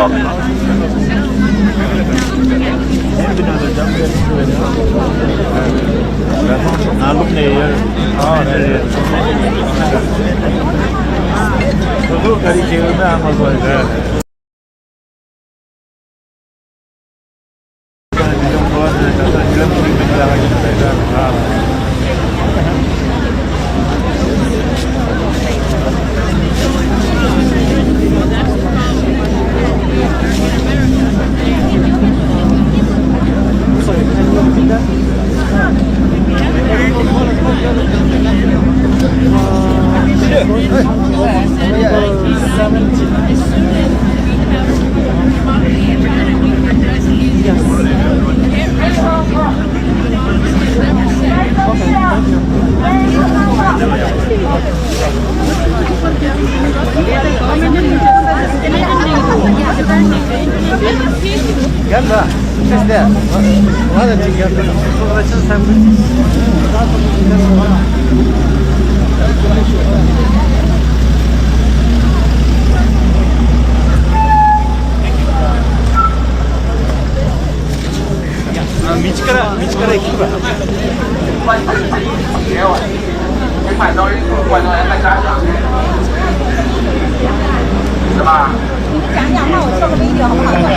거.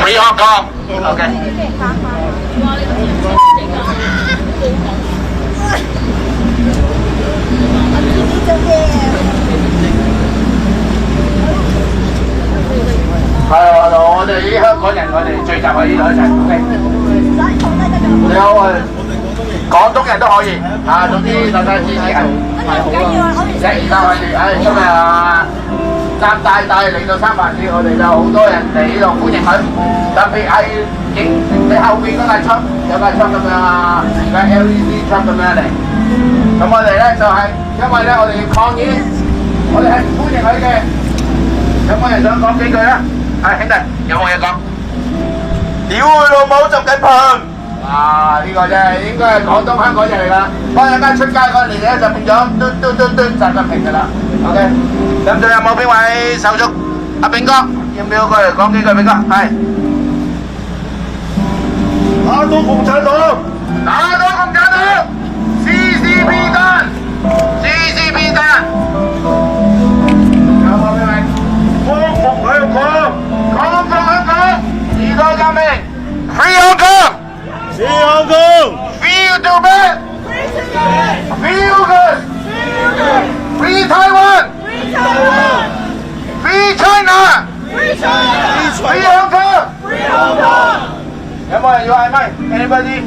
Free Hong Kong. Okay. 係我哋啲香港人，我哋聚集喺呢度一齊 ，OK。你好啊，廣東人都可以啊，總之大家支持係。1、2、3開始，今日三大嚟到三藩市，我哋就好多人嚟呢度歡迎佢，特別係影你後邊嗰架槍，有架槍咁樣啊，而家 LED 槍咁樣嚟。咁我哋咧就係因為咧我哋要抗議，我哋係唔歡迎佢嘅。有冇人想講幾句咧？係兄弟，有冇嘢講？屌佢老母習近平！啊，呢個真係應該係廣東香港人嚟㗎。我陣間出街嗰陣咧就變咗嘟習近平㗎啦。OK。咁仲有冇邊位手足？阿炳哥，要唔要過嚟講幾句？炳哥，係。打倒共產黨！打倒共產黨 ！CCP 蛋 ！CCP 蛋！有冇邊位？光復香港！光復香港！時代革命 ！Free Hong Kong！Free Hong Kong！Feel to bed！ Feel good！Free Taiwan！Free China！Free Hong Kong！Free Hong Kong！有冇人要嗌咪 ？Anybody？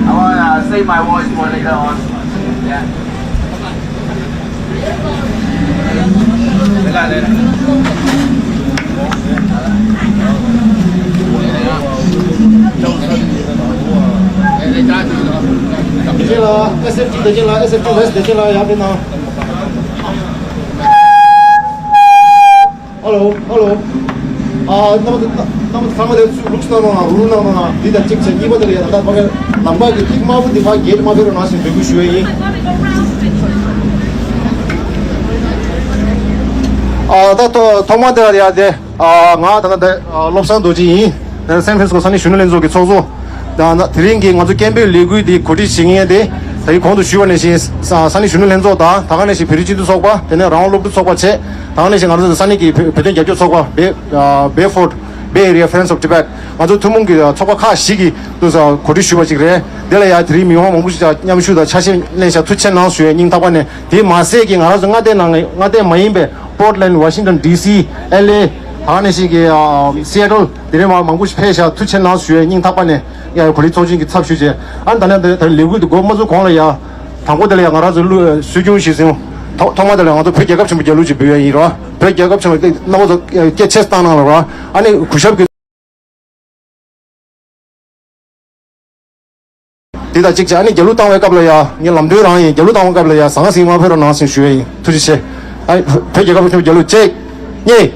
I wanna save my voice for later on. Yeah. 嚟啦！你揸住咯。得劲了 ，SMG 得劲了 ，SMG West 得劲了，右边呢。Hello。那么他们的录那你的精神一般的人，那帮个南巴个地马问题话，也马别人拿去对不学业。또 통화대야 돼. nga tanda lobsan doji San Francisco 산이 슈는 쪽에 초소 나 드링기 먼저 캠벨 리그디 코디 싱이에 돼. 이 공도 쉬원내시 산이 슈는 렌조다. 다가내시 베리지도 속과 되네 라운드도 속과 제 다가내시 가서 산이기 배된 개조 속과 베포드 베리아 프렌스 오브 티벳 먼저 투문기 속과 카 시기 그래서 코디 쉬워지 그래. 내가 드림이 형 뭐부터 냠슈다 차신 내셔 투첸 나수에 닝타관에 디 마세기 알아서 나대 마임베 Portland, Washington D.C., L.A. 하나씩이 Seattle, 이래마 망부시 페이샤 투첸 나수에 닝타반에 야 거리 조직이 탑슈제 안다네 더 리그도 고모조 공라야 당고들이야 알아서 수준 시스템 통마들랑 아도 백개급 좀 열루지 비행이로 백개급 좀 나와서 개체스타나로 아니 90개 디다 직자 아니 열루 땅에 갑려야 이 남들랑 열루 땅에 갑려야 상하시마 페로 나신 수에 투지세 아이 백개가 좀 열로 제 예.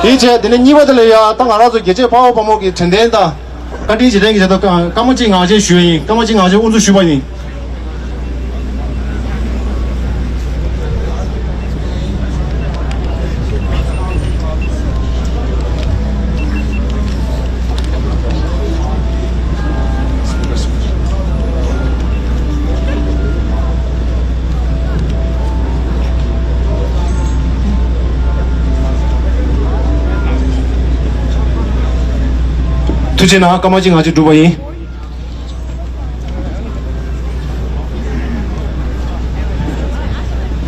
이제 내년 2월달에야 땅 알아서 계제 바오 바모기 전된다. 간디 지랭이 저도 까마지 가제 슈이, 까마지 가제 운수 슈바니. 투지나 까마지 가지 두바이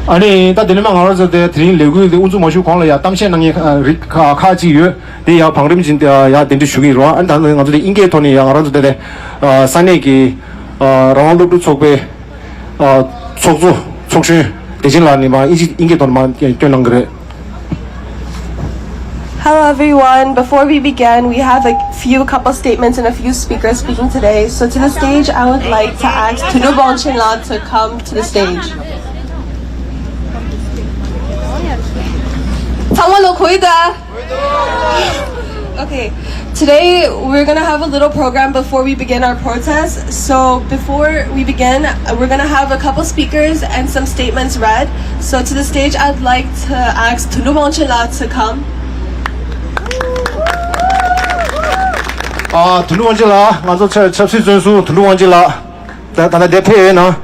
아니 다 들리면 알아서 대 드린 레고의 운주 마시고 광라야 당시에 카지유 대야 방림진대 야 덴지 슈기로 안다는 것들이 인계 돈이 야 알아서 대 산내기 라운드도 속에 속주 속시 대신라니마 인계 돈만 되는 그래. Hello everyone. Before we begin, we have a couple statements and a few speakers speaking today. So to the stage, I would like to ask Tunubong Chinla to come to the stage. Okay, today we're gonna have a little program before we begin our protest. So before we begin, we're gonna have a couple speakers and some statements read. So to the stage, I'd like to ask Tunubong Chinla to come. 둘루원질라 맞아 접시 전수 둘루원질라 나 대표에나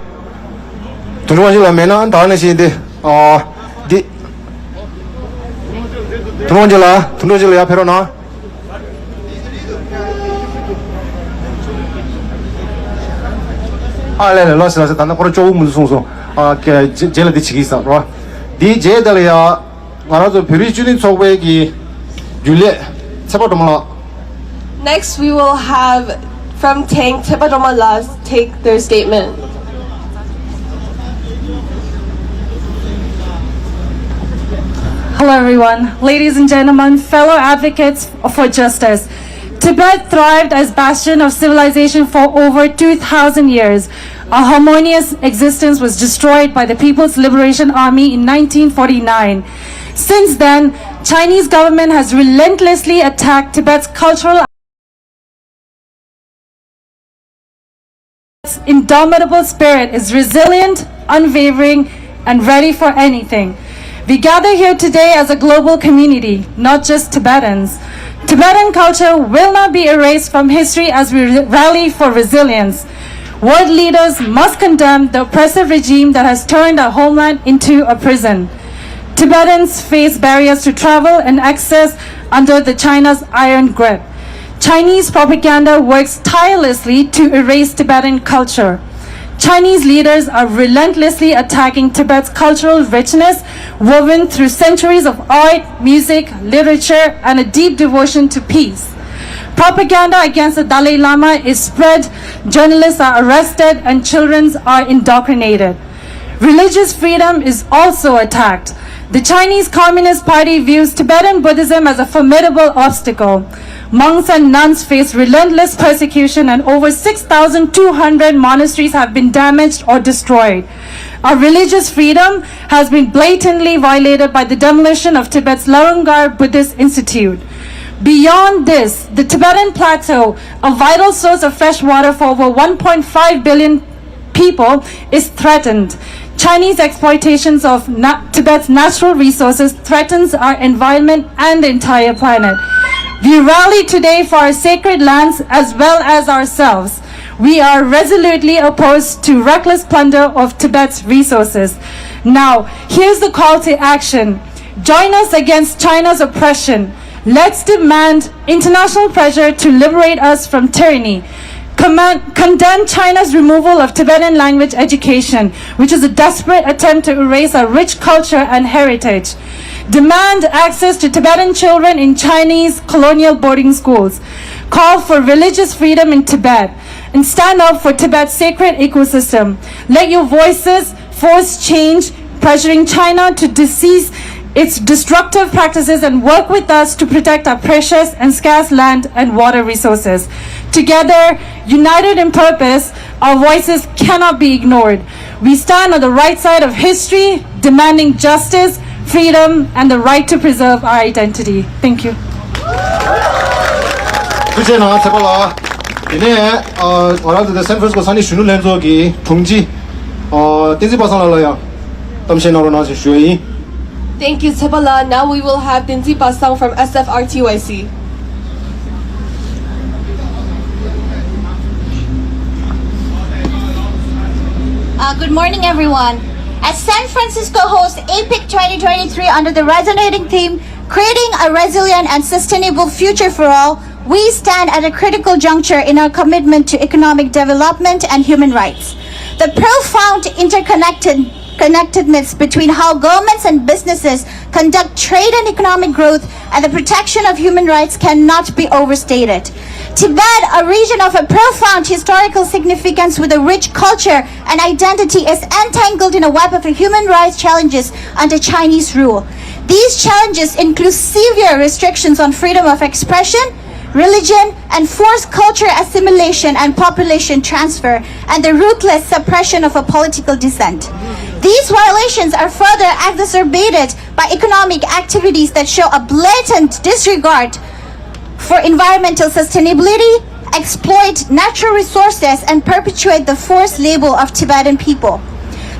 둘루원질라 매나 다는 시인데 디 둘루원질라 앞에로나 알레레 로스라서 단나 거로 조금 무슨 송송 제일 뒤치기 있어 봐 디제들이야 알아서 별이 주는 속외기 줄레 세바도마. Next, we will have from Tang Tepadomalas take their statement. Hello everyone, ladies and gentlemen, fellow advocates for justice. Tibet thrived as bastion of civilization for over 2,000 years. A harmonious existence was destroyed by the People's Liberation Army in 1949. Since then, Chinese government has relentlessly attacked Tibet's cultural indomitable spirit is resilient, unwavering, and ready for anything. We gather here today as a global community, not just Tibetans. Tibetan culture will not be erased from history as we rally for resilience. World leaders must condemn the oppressive regime that has turned our homeland into a prison. Tibetans face barriers to travel and access under China's iron grip. Chinese propaganda works tirelessly to erase Tibetan culture. Chinese leaders are relentlessly attacking Tibet's cultural richness, woven through centuries of art, music, literature, and a deep devotion to peace. Propaganda against the Dalai Lama is spread, journalists are arrested, and children are indoctrinated. Religious freedom is also attacked. The Chinese Communist Party views Tibetan Buddhism as a formidable obstacle. Monks and nuns face relentless persecution and over 6,200 monasteries have been damaged or destroyed. Our religious freedom has been blatantly violated by the demolition of Tibet's Larungar Buddhist Institute. Beyond this, the Tibetan Plateau, a vital source of fresh water for over 1.5 billion people is threatened. Chinese exploitations of Tibet's natural resources threatens our environment and the entire planet. We rally today for our sacred lands as well as ourselves. We are resolutely opposed to reckless plunder of Tibet's resources. Now, here's the call to action. Join us against China's oppression. Let's demand international pressure to liberate us from tyranny. Condemn China's removal of Tibetan language education, which is a desperate attempt to erase our rich culture and heritage. Demand access to Tibetan children in Chinese colonial boarding schools. Call for religious freedom in Tibet. And stand up for Tibet's sacred ecosystem. Let your voices force change, pressuring China to cease its destructive practices and work with us to protect our precious and scarce land and water resources. Together, united in purpose, our voices cannot be ignored. We stand on the right side of history, demanding justice, freedom, and the right to preserve our identity. Thank you. Thank you, Tibala. Now we will have Dinzi Basang from SFRTYC. Good morning, everyone. As San Francisco hosts Apec 2023 under the resonating theme, Creating a Resilient and Sustainable Future for All, we stand at a critical juncture in our commitment to economic development and human rights. The profound interconnectedness between how governments and businesses conduct trade and economic growth and the protection of human rights cannot be overstated. Tibet, a region of a profound historical significance with a rich culture and identity, is entangled in a web of human rights challenges under Chinese rule. These challenges include severe restrictions on freedom of expression, religion, and forced culture assimilation and population transfer, and the ruthless suppression of a political dissent. These violations are further exacerbated by economic activities that show a blatant disregard for environmental sustainability, exploit natural resources, and perpetuate the forced labor of Tibetan people.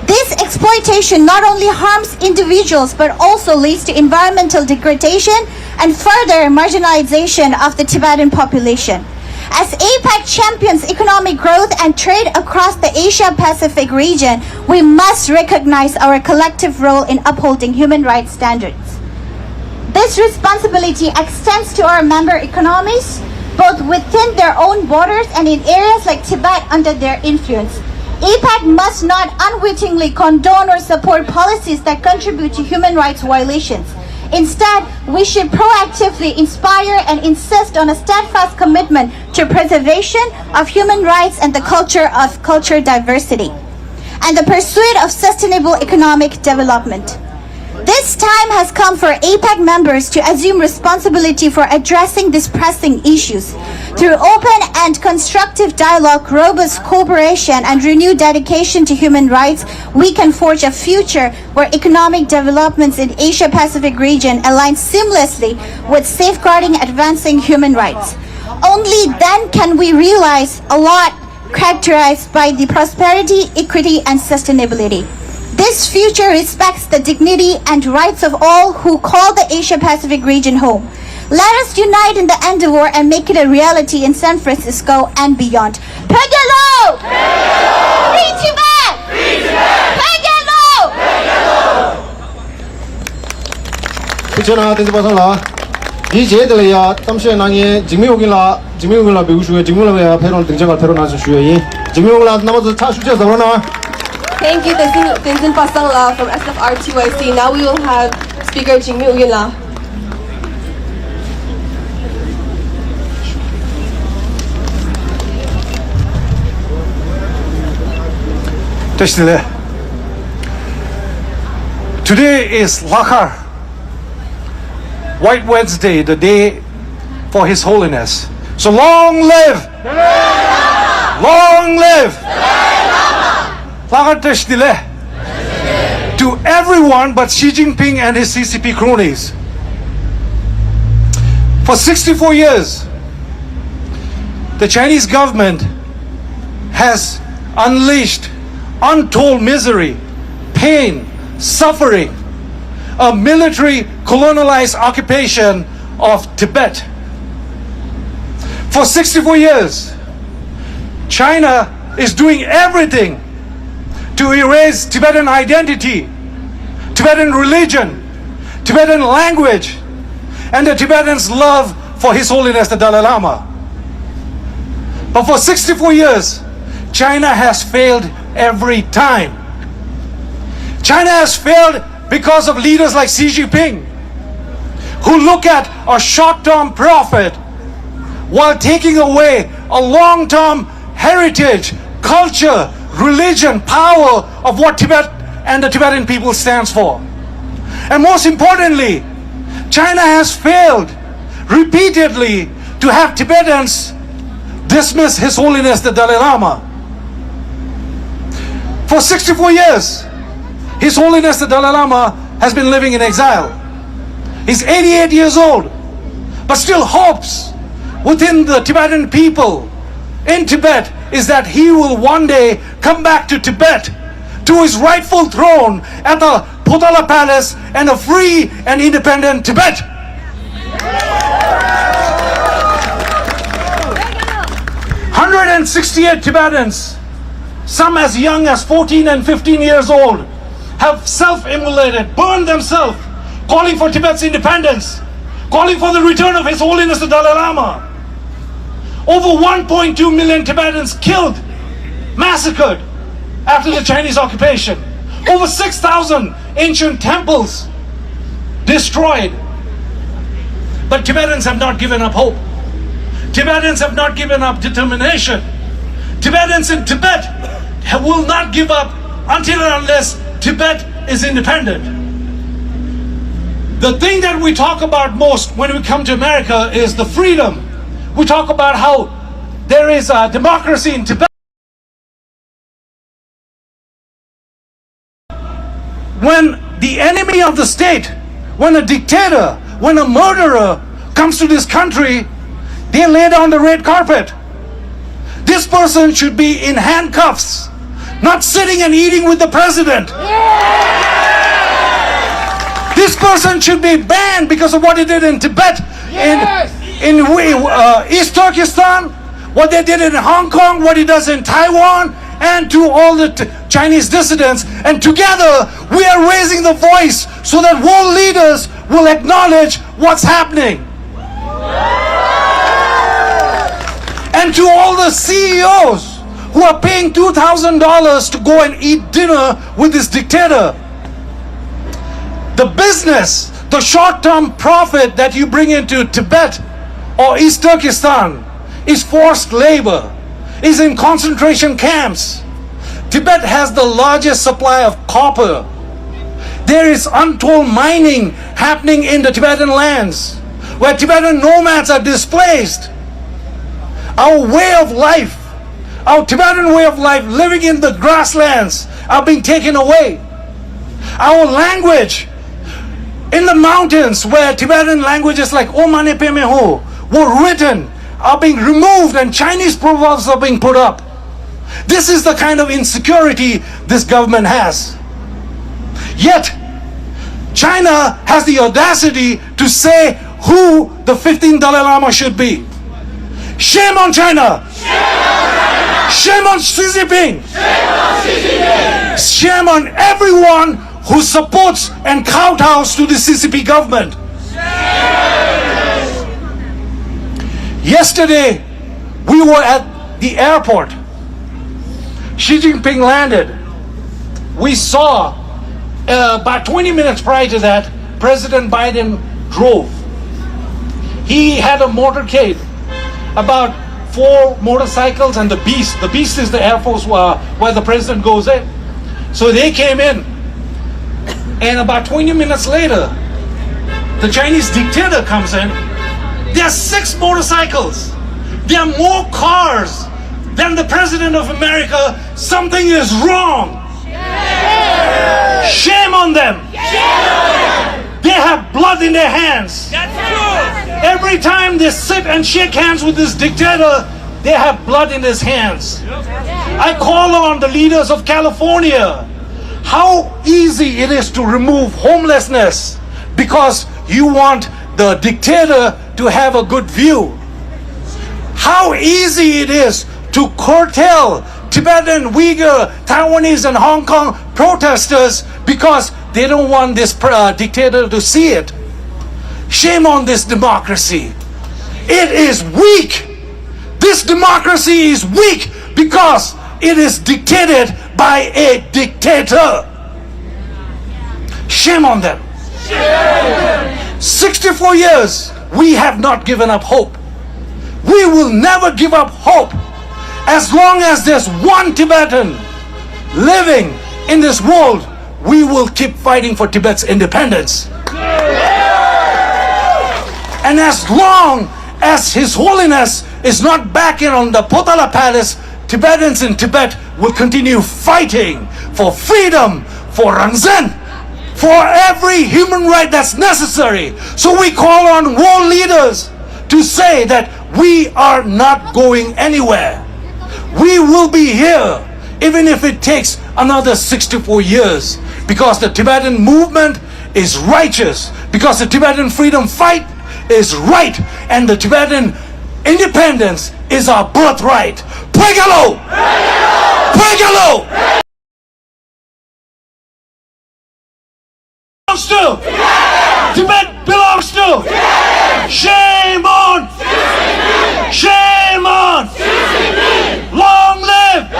This exploitation not only harms individuals but also leads to environmental degradation and further marginalization of the Tibetan population. As APEC champions economic growth and trade across the Asia-Pacific region, we must recognize our collective role in upholding human rights standards. This responsibility extends to our member economies, both within their own borders and in areas like Tibet under their influence. APEC must not unwittingly condone or support policies that contribute to human rights violations. Instead, we should proactively inspire and insist on a steadfast commitment to preservation of human rights and the culture of cultural diversity, and the pursuit of sustainable economic development. This time has come for APEC members to assume responsibility for addressing these pressing issues. Through open and constructive dialogue, robust cooperation, and renewed dedication to human rights, we can forge a future where economic developments in Asia-Pacific region align seamlessly with safeguarding and advancing human rights. Only then can we realize a lot characterized by the prosperity, equity, and sustainability. This future respects the dignity and rights of all who call the Asia-Pacific region home. Let us unite in the endeavor and make it a reality in San Francisco and beyond. Pegalo! Free Tibet! Pegalo! 그렇잖아, 된지 봐서라. 이 제들이야, 땀시에 직명이라 배우시고 직명이라 패론 등장할 패론하시 주의. 직명이라 남아서 차 수제해서 그러나. Thank you, Tenzin Pasang La from SFRTYC. Now we will have Speaker Jingmi Uyun La. Today is Lakar, White Wednesday, the day for His Holiness. So long live! Long live! Lakar Teshdile to everyone but Xi Jinping and his CCP cronies. For 64 years, the Chinese government has unleashed untold misery, pain, suffering, a military colonialized occupation of Tibet. For 64 years, China is doing everything to erase Tibetan identity, Tibetan religion, Tibetan language, and the Tibetans' love for His Holiness the Dalai Lama. But for 64 years, China has failed every time. China has failed because of leaders like Xi Jinping, who look at a short-term profit while taking away a long-term heritage, culture, religion, power of what Tibet and the Tibetan people stands for. And most importantly, China has failed repeatedly to have Tibetans dismiss His Holiness the Dalai Lama. For 64 years, His Holiness the Dalai Lama has been living in exile. He's 88 years old, but still hopes within the Tibetan people in Tibet is that he will one day come back to Tibet, to his rightful throne at the Potala Palace and a free and independent Tibet. Hundred and 68 Tibetans, some as young as 14 and 15 years old, have self-immolated, burned themselves, calling for Tibet's independence, calling for the return of His Holiness the Dalai Lama. Over 1.2 million Tibetans killed, massacred after the Chinese occupation. Over 6,000 ancient temples destroyed. But Tibetans have not given up hope. Tibetans have not given up determination. Tibetans in Tibet will not give up until and unless Tibet is independent. The thing that we talk about most when we come to America is the freedom. We talk about how there is a democracy in Tibet. When the enemy of the state, when a dictator, when a murderer comes to this country, they lay down the red carpet. This person should be in handcuffs, not sitting and eating with the president. This person should be banned because of what he did in Tibet, in East Turkestan, what they did in Hong Kong, what he does in Taiwan, and to all the Chinese dissidents. And together we are raising the voice so that world leaders will acknowledge what's happening. And to all the CEOs who are paying $2,000 to go and eat dinner with this dictator, the business, the short-term profit that you bring into Tibet or East Turkestan is forced labor, is in concentration camps. Tibet has the largest supply of copper. There is untold mining happening in the Tibetan lands, where Tibetan nomads are displaced. Our way of life, our Tibetan way of life, living in the grasslands, are being taken away. Our language, in the mountains where Tibetan languages like Omane Pemeho were written, are being removed and Chinese proverbs are being put up. This is the kind of insecurity this government has. Yet, China has the audacity to say who the 15th Dalai Lama should be. Shame on China! Shame on Xi Jinping! Shame on everyone who supports and kowtows to the CCP government. Yesterday, we were at the airport. Xi Jinping landed. We saw, about 20 minutes prior to that, President Biden drove. He had a motorcade, about 4 motorcycles and the Beast. The Beast is the Air Force where the president goes in. So they came in. And about 20 minutes later, the Chinese dictator comes in. There are 6 motorcycles. There are more cars than the President of America. Something is wrong. Shame on them. They have blood in their hands. Every time they sit and shake hands with this dictator, they have blood in his hands. I call on the leaders of California. How easy it is to remove homelessness because you want the dictator to have a good view. How easy it is to curtail Tibetan, Uyghur, Taiwanese and Hong Kong protesters because they don't want this dictator to see it. Shame on this democracy. It is weak. This democracy is weak because it is dictated by a dictator. Shame on them. 64 years, we have not given up hope. We will never give up hope. As long as there's one Tibetan living in this world, we will keep fighting for Tibet's independence. And as long as His Holiness is not back in on the Potala Palace, Tibetans in Tibet will continue fighting for freedom, for Rangzen, for every human right that's necessary. So we call on world leaders to say that we are not going anywhere. We will be here even if it takes another 64 years, because the Tibetan movement is righteous, because the Tibetan freedom fight is right, and the Tibetan independence is our birthright. Pregalo! Pregalo! Belongs to! Tibet belongs to! Shame on! Shame on! Long live!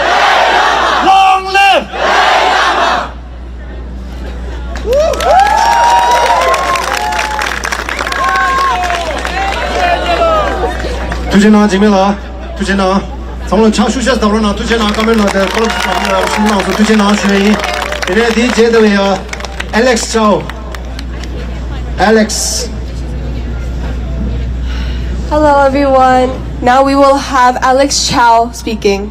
Long live! 두제나 지메라 두제나 정론 창수셔서 더러나 두제나 까멜라 데 콜옵스나 신나서 두제나 쉐이 이레디 제도야 Alex Chow. Alex. Hello everyone. Now we will have Alex Chow speaking.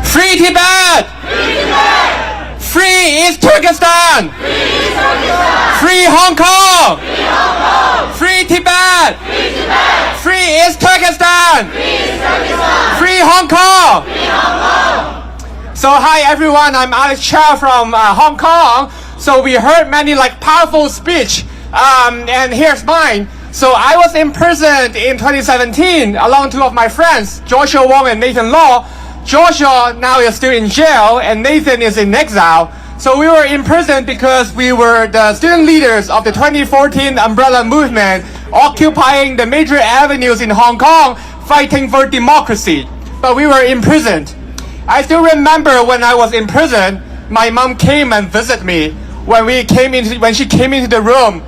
Free Tibet! Free Tibet! Free East Turkestan! Free East Turkestan! Free Hong Kong! Free Hong Kong! Free Tibet! Free Tibet! Free East Turkestan! Free East Turkestan! Free Hong Kong! Free Hong Kong! So hi everyone, I'm Alex Chow from Hong Kong. So we heard many powerful speech, and here's mine. So I was imprisoned in 2017 along two of my friends, Joshua Wong and Nathan Law. Joshua now is still in jail and Nathan is in exile. So we were imprisoned because we were the student leaders of the 2014 umbrella movement, occupying the major avenues in Hong Kong, fighting for democracy. But we were imprisoned. I still remember when I was in prison, my mom came and visited me. When she came into the room,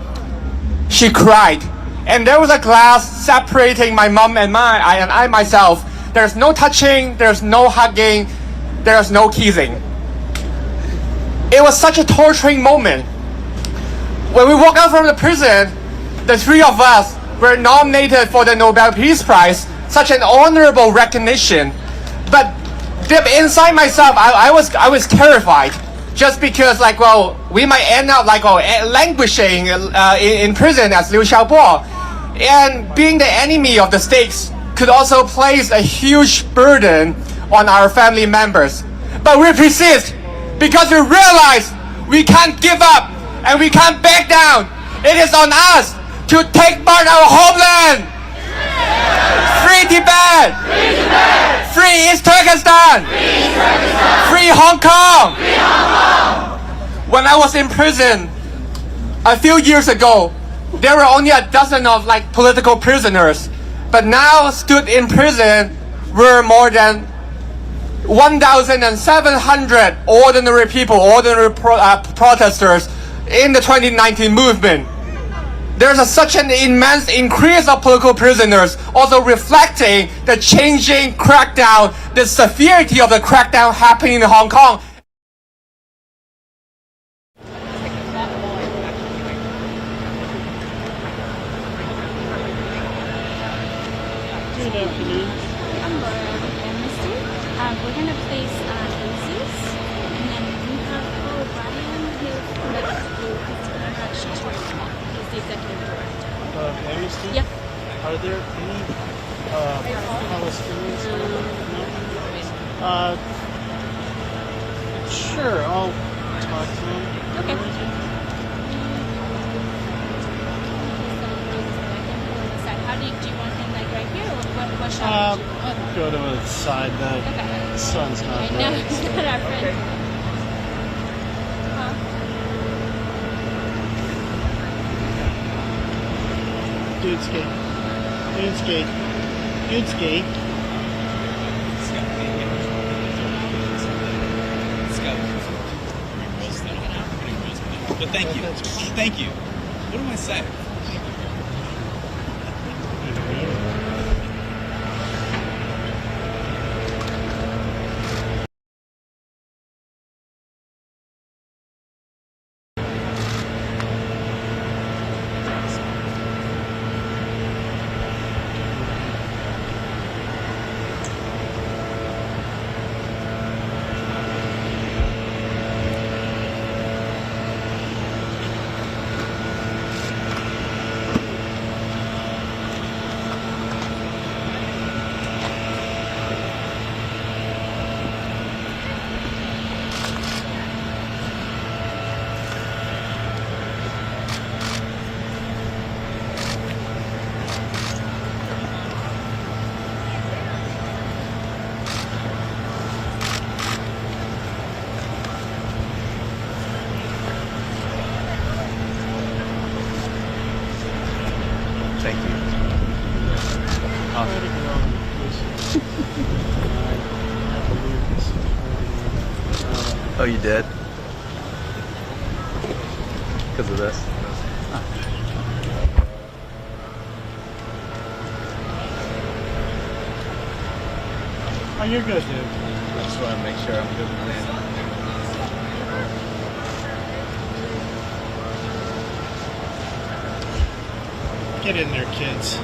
she cried. And there was a glass separating my mom and I myself. There's no touching, there's no hugging, there's no kissing. It was such a torturing moment. When we walked out from the prison, the three of us were nominated for the Nobel Peace Prize, such an honorable recognition. But deep inside myself, I was terrified, just because we might end up languishing in prison as Liu Xiaobo, and being the enemy of the states could also place a huge burden on our family members. But we persist because we realize we can't give up and we can't back down. It is on us to take back our homeland. Free Tibet! Free Tibet! Free East Turkestan! Free East Turkestan! Free Hong Kong! Free Hong Kong! When I was in prison a few years ago, there were only a dozen of political prisoners. But now stood in prison were more than 1,700 ordinary people, ordinary protesters in the 2019 movement. There's such an immense increase of political prisoners, also reflecting the changing crackdown, the severity of the crackdown happening in Hong Kong. Good afternoon. We're going to place Aziz, and then we have Brian, who's connected to his introduction to he's the executive director. Amnesty? Yep. Are there any Palestinians? Sure, I'll talk to them. Okay. How do you want him like right here, or what shot? I'll go to the side. The sun's not I know, bright. it's not our friend. Dudeski. But thank you. What am I saying? Thank you. Oh, you did? Because of this? Oh, you're good, dude. I just want to make sure I'm good with it. Get in there, kids.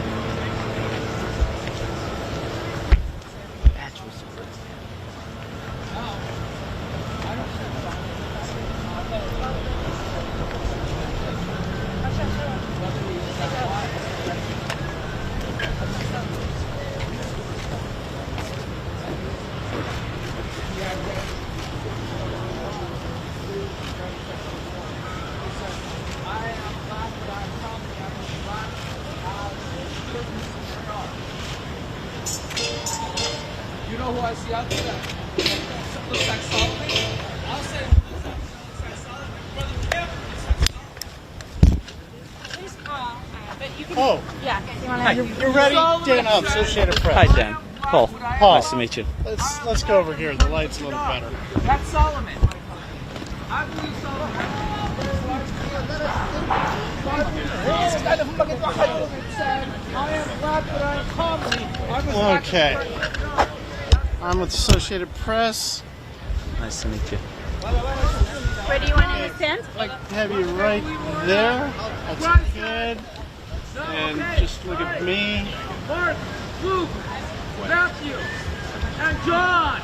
You know who I see out there? Looks like Solomon. I'll say looks like Solomon. Brother Kim looks like Solomon. But you can, Oh, yeah. You wanna, you're ready? Dan Up, Associated Press. Hi, Dan. Paul. Paul. Nice to meet you. Let's go over here. The light's a little better. That's Solomon. I believe Solomon. Okay. I'm with Associated Press. Nice to meet you. where do you want him to stand? I'd like to have you right there. That's good. And just look at me. Mark, Luke, Matthew, and John.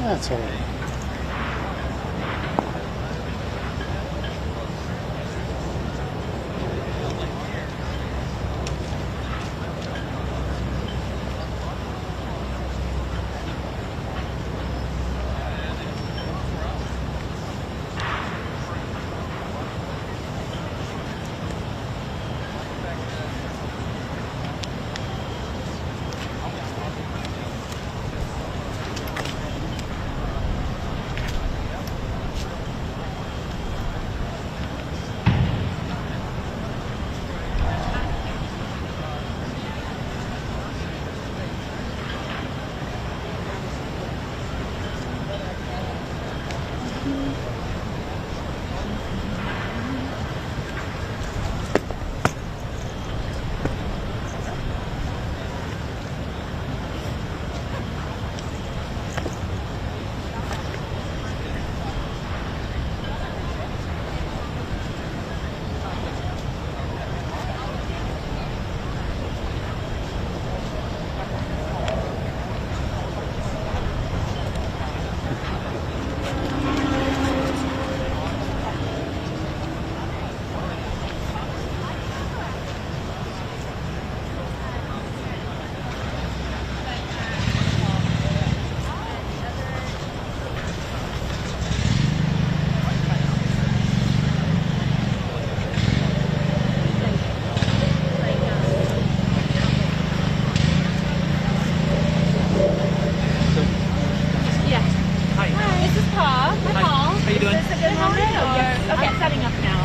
That's all right.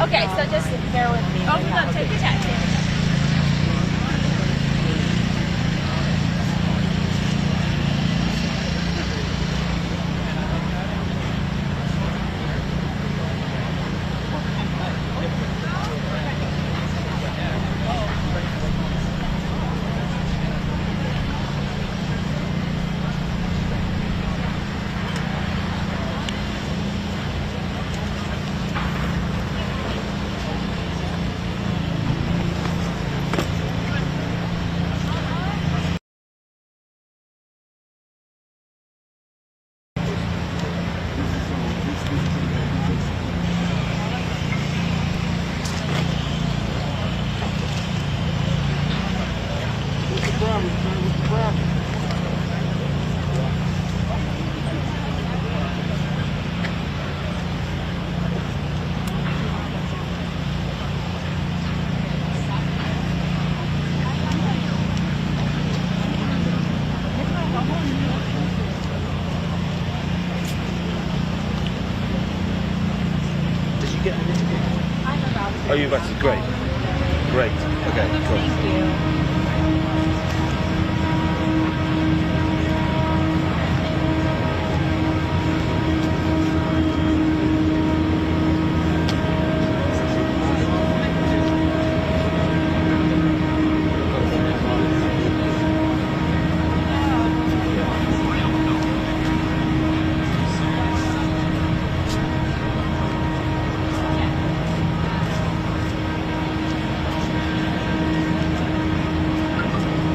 Okay, so just bear with me. Oh, no, take your time. Oh, you've actually great. Great. Okay, cool. Thank you.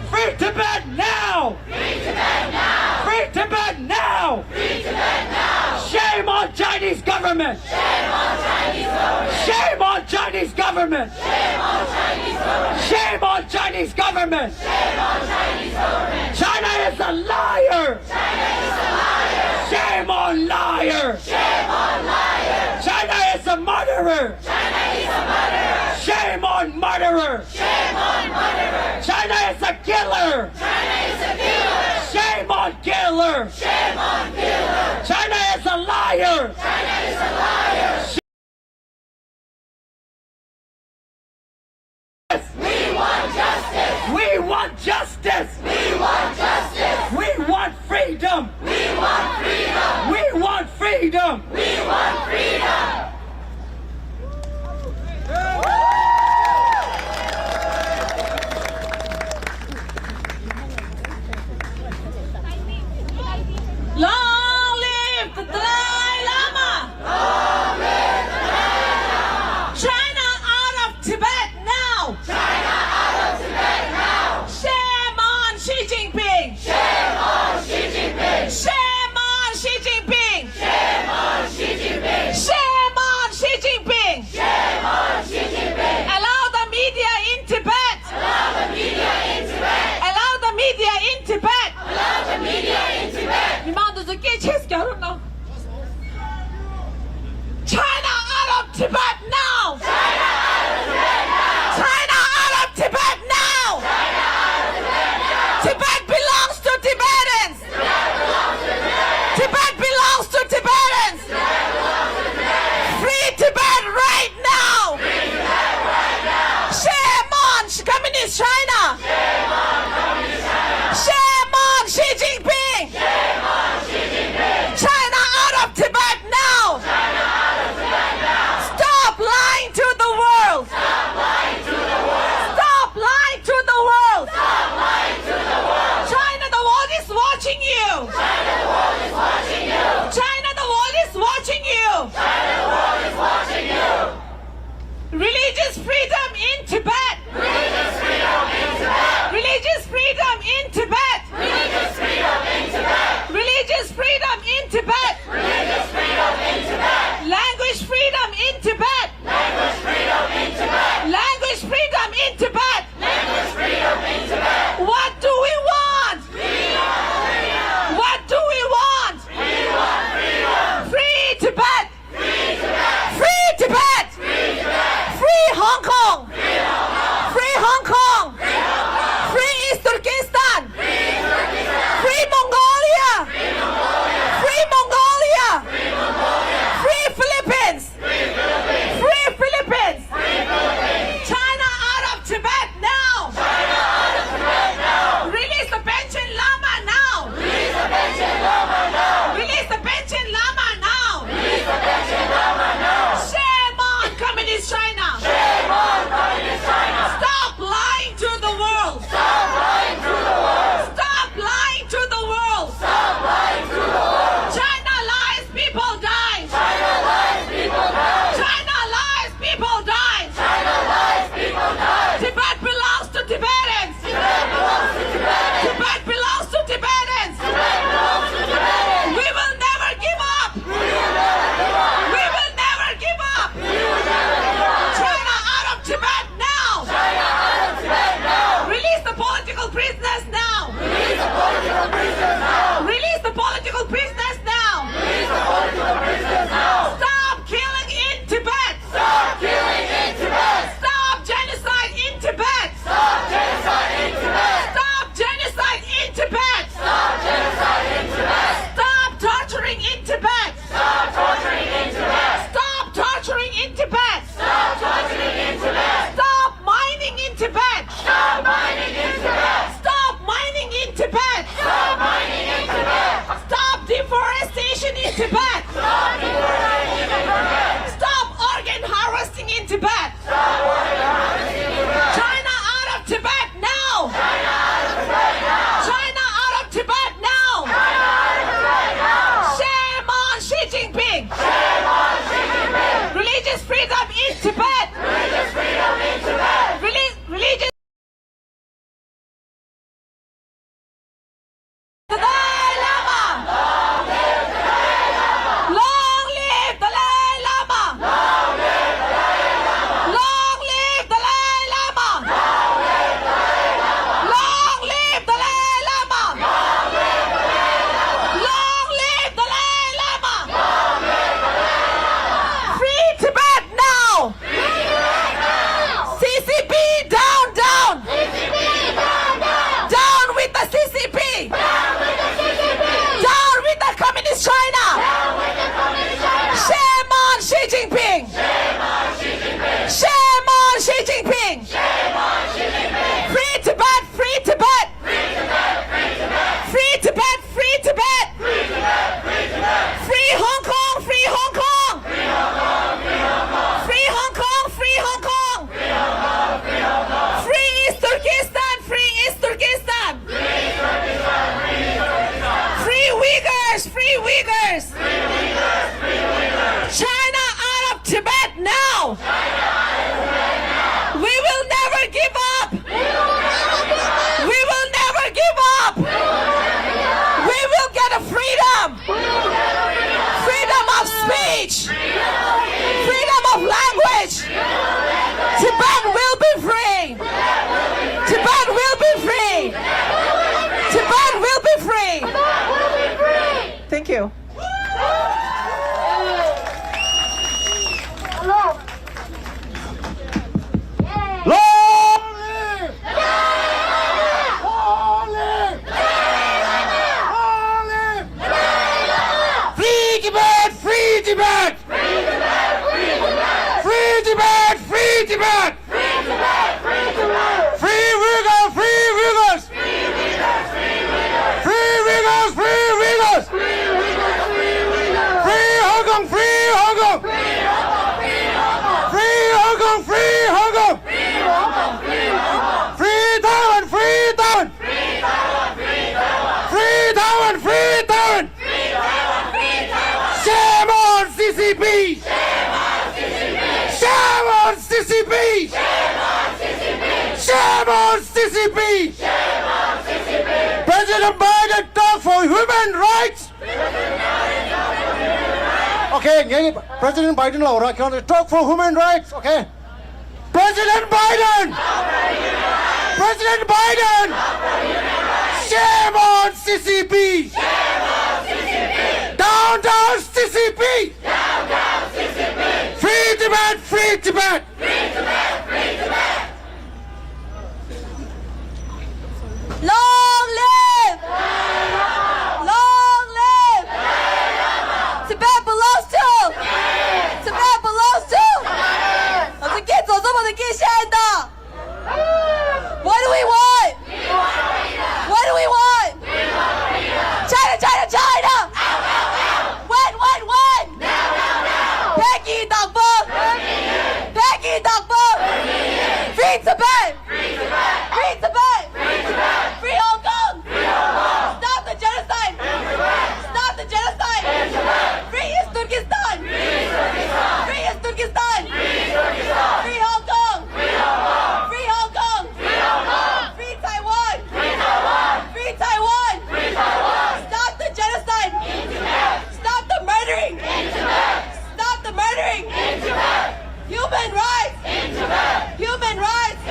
Free Tibet now! Free Tibet now! Free Tibet now! Free Tibet now! Shame on Chinese government! Shame on Chinese government! Shame on Chinese government! Shame on Chinese government! Shame on Chinese government! Shame on Chinese government! China is a liar! China is a liar! Shame on liar! Shame on liar! China is a murderer! China is a murderer! Shame on murderer! Shame on murderer! China is a killer! China is a killer! Shame on killer! Shame on killer! China is a liar! China is a liar! We want justice! We want justice! We want justice! We want freedom! We want freedom! We want freedom! We want freedom! Long live the Dalai Lama! Long live the Dalai Lama! China out of Tibet now! China out of Tibet now! Shame on Xi Jinping! Shame on Xi Jinping! Shame on Xi Jinping! Shame on Xi Jinping! Shame on Xi Jinping! Shame on Xi Jinping! Allow the media in Tibet! Allow the media in Tibet! Allow the media in Tibet! Allow the media in Tibet! China out of Tibet now! China out of Tibet now! China out of Tibet now! China out of Tibet now! Tibet belongs to Tibetans! Tibet belongs to Tibet! Tibet belongs to Tibetans! Tibet belongs to Tibet! Free Tibet right now! Free Tibet right now! Shame on Communist China! Shame on Communist China! Shame on Xi Jinping! Shame on Xi Jinping! China out of Tibet now! China out of Tibet now! Stop Thank you. Free debate! Free debate! Free debate! Free debate! Free debate! Free debate! Free Uyghurs! Free Uyghurs! Free Uyghurs! Free Uyghurs! Free Hong Kong! Free Hong Kong! Free Hong Kong! Free Hong Kong! Free Taiwan! Free Taiwan! Free Taiwan! Free Taiwan! Shame on CCP! Shame on CCP! Shame on CCP! President Biden talk for human rights! Okay, President Biden Laura, can you talk for human rights? Okay. President Biden! President Biden! Shame on CCP! Down, down CCP! Free debate! Free debate! Long live! Long live! Tibet belongs to! Tibet belongs to! 我们给走这么的给现的 What do we want? What do we want? China, China, China! When? Becky Dogbo! Becky Dogbo! Free Tibet! Free Tibet! Free Hong Kong! Stop the genocide! Stop the genocide! Free East Turkestan! Free East Turkestan! Free Hong Kong! Free Hong Kong! Free Taiwan! Free Taiwan! Stop the genocide! Stop the murdering! Stop the murdering! Human rights! Human rights!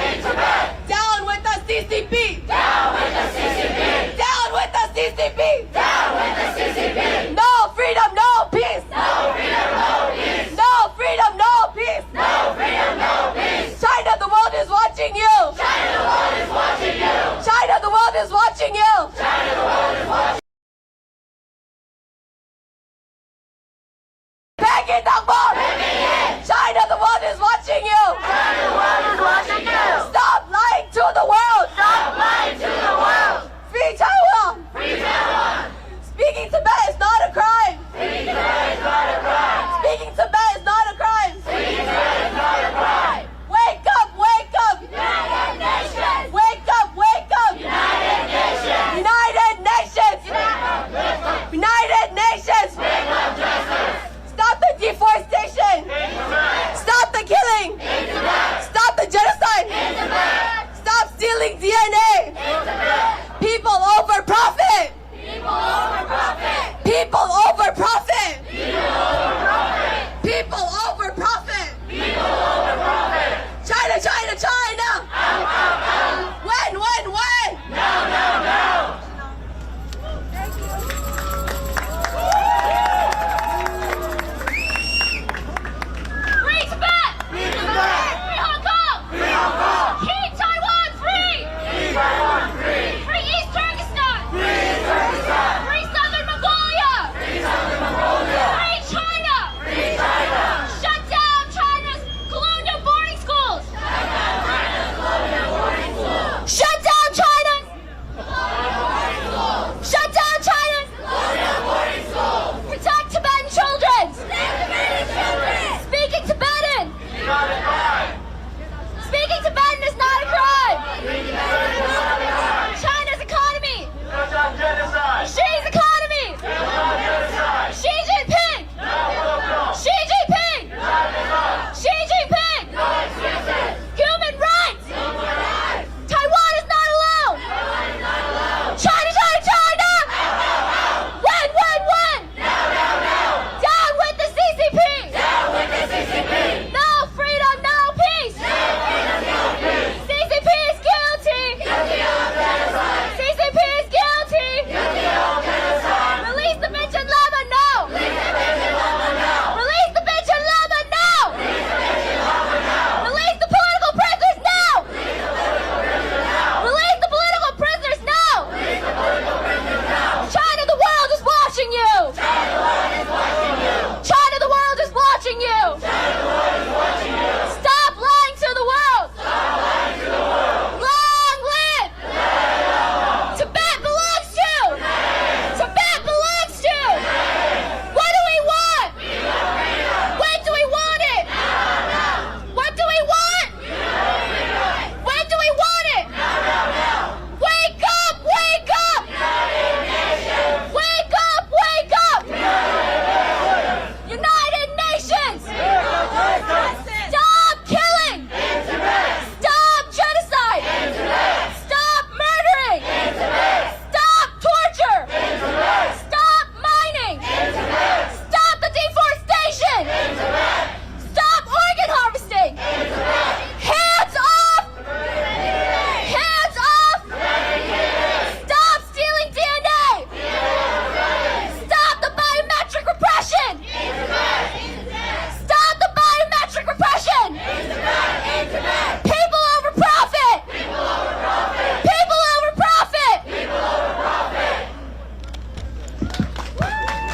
Down with the CCP! Down with the CCP! Down with the CCP! Down with the CCP! No freedom, no peace! No freedom, no peace! No freedom, no peace! No freedom, no peace! China, the world is watching you! China, the world is watching you! China, the world is watching you! China, the world is watching you! Begging the vote! China, the world is watching you! China, the world is watching you! Stop lying to the world! Stop lying to the world! Free Taiwan! Free Taiwan! Speaking Tibet is not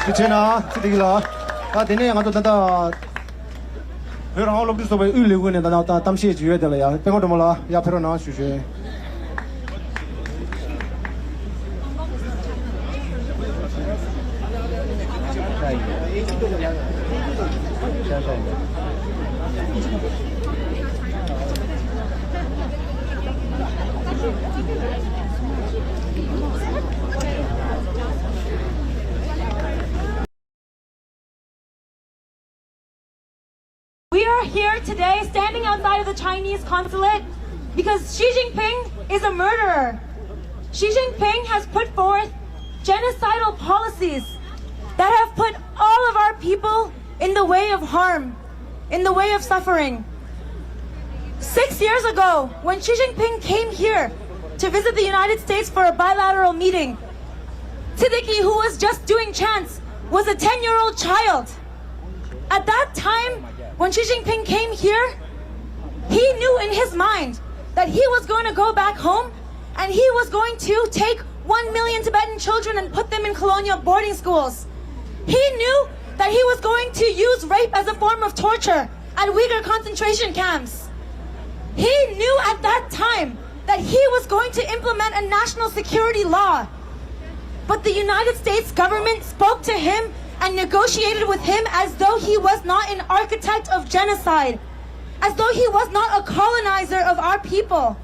Kichena, Tidila, Dine, and the we're all of this way, Uli, and the Tamshi, Judelia, Pemodomola, Yaperona, Sushi. We are here today standing outside of the Chinese consulate because Xi Jinping is a murderer. Xi Jinping has put forth genocidal policies that have put all of our people in the way of harm, in the way of suffering. 6 years ago, when Xi Jinping came here to visit the United States for a bilateral meeting, Siddiqui, who was just doing chants, was a 10-year-old child. At that time, when Xi Jinping came here, he knew in his mind that he was going to go back home and he was going to take 1 million Tibetan children and put them in colonial boarding schools. He knew that he was going to use rape as a form of torture at Uyghur concentration camps. He knew at that time that he was going to implement a national security law. But the United States government spoke to him and negotiated with him as though he was not an architect of genocide, as though he was not a colonizer of our people.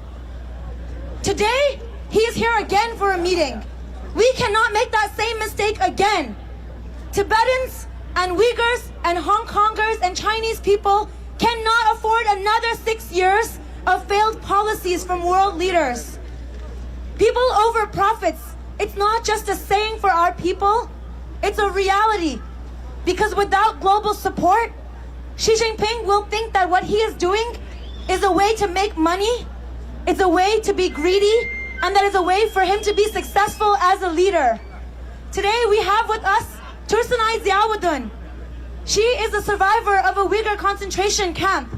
Today, he is here again for a meeting. We cannot make that same mistake again. Tibetans and Uyghurs and Hong Kongers and Chinese people cannot afford another 6 years of failed policies from world leaders. People over profits. It's not just a saying for our people, it's a reality. Because without global support, Xi Jinping will think that what he is doing is a way to make money, it's a way to be greedy, and that is a way for him to be successful as a leader. Today we have with us Tursunai Ziawudun. She is a survivor of a Uyghur concentration camp.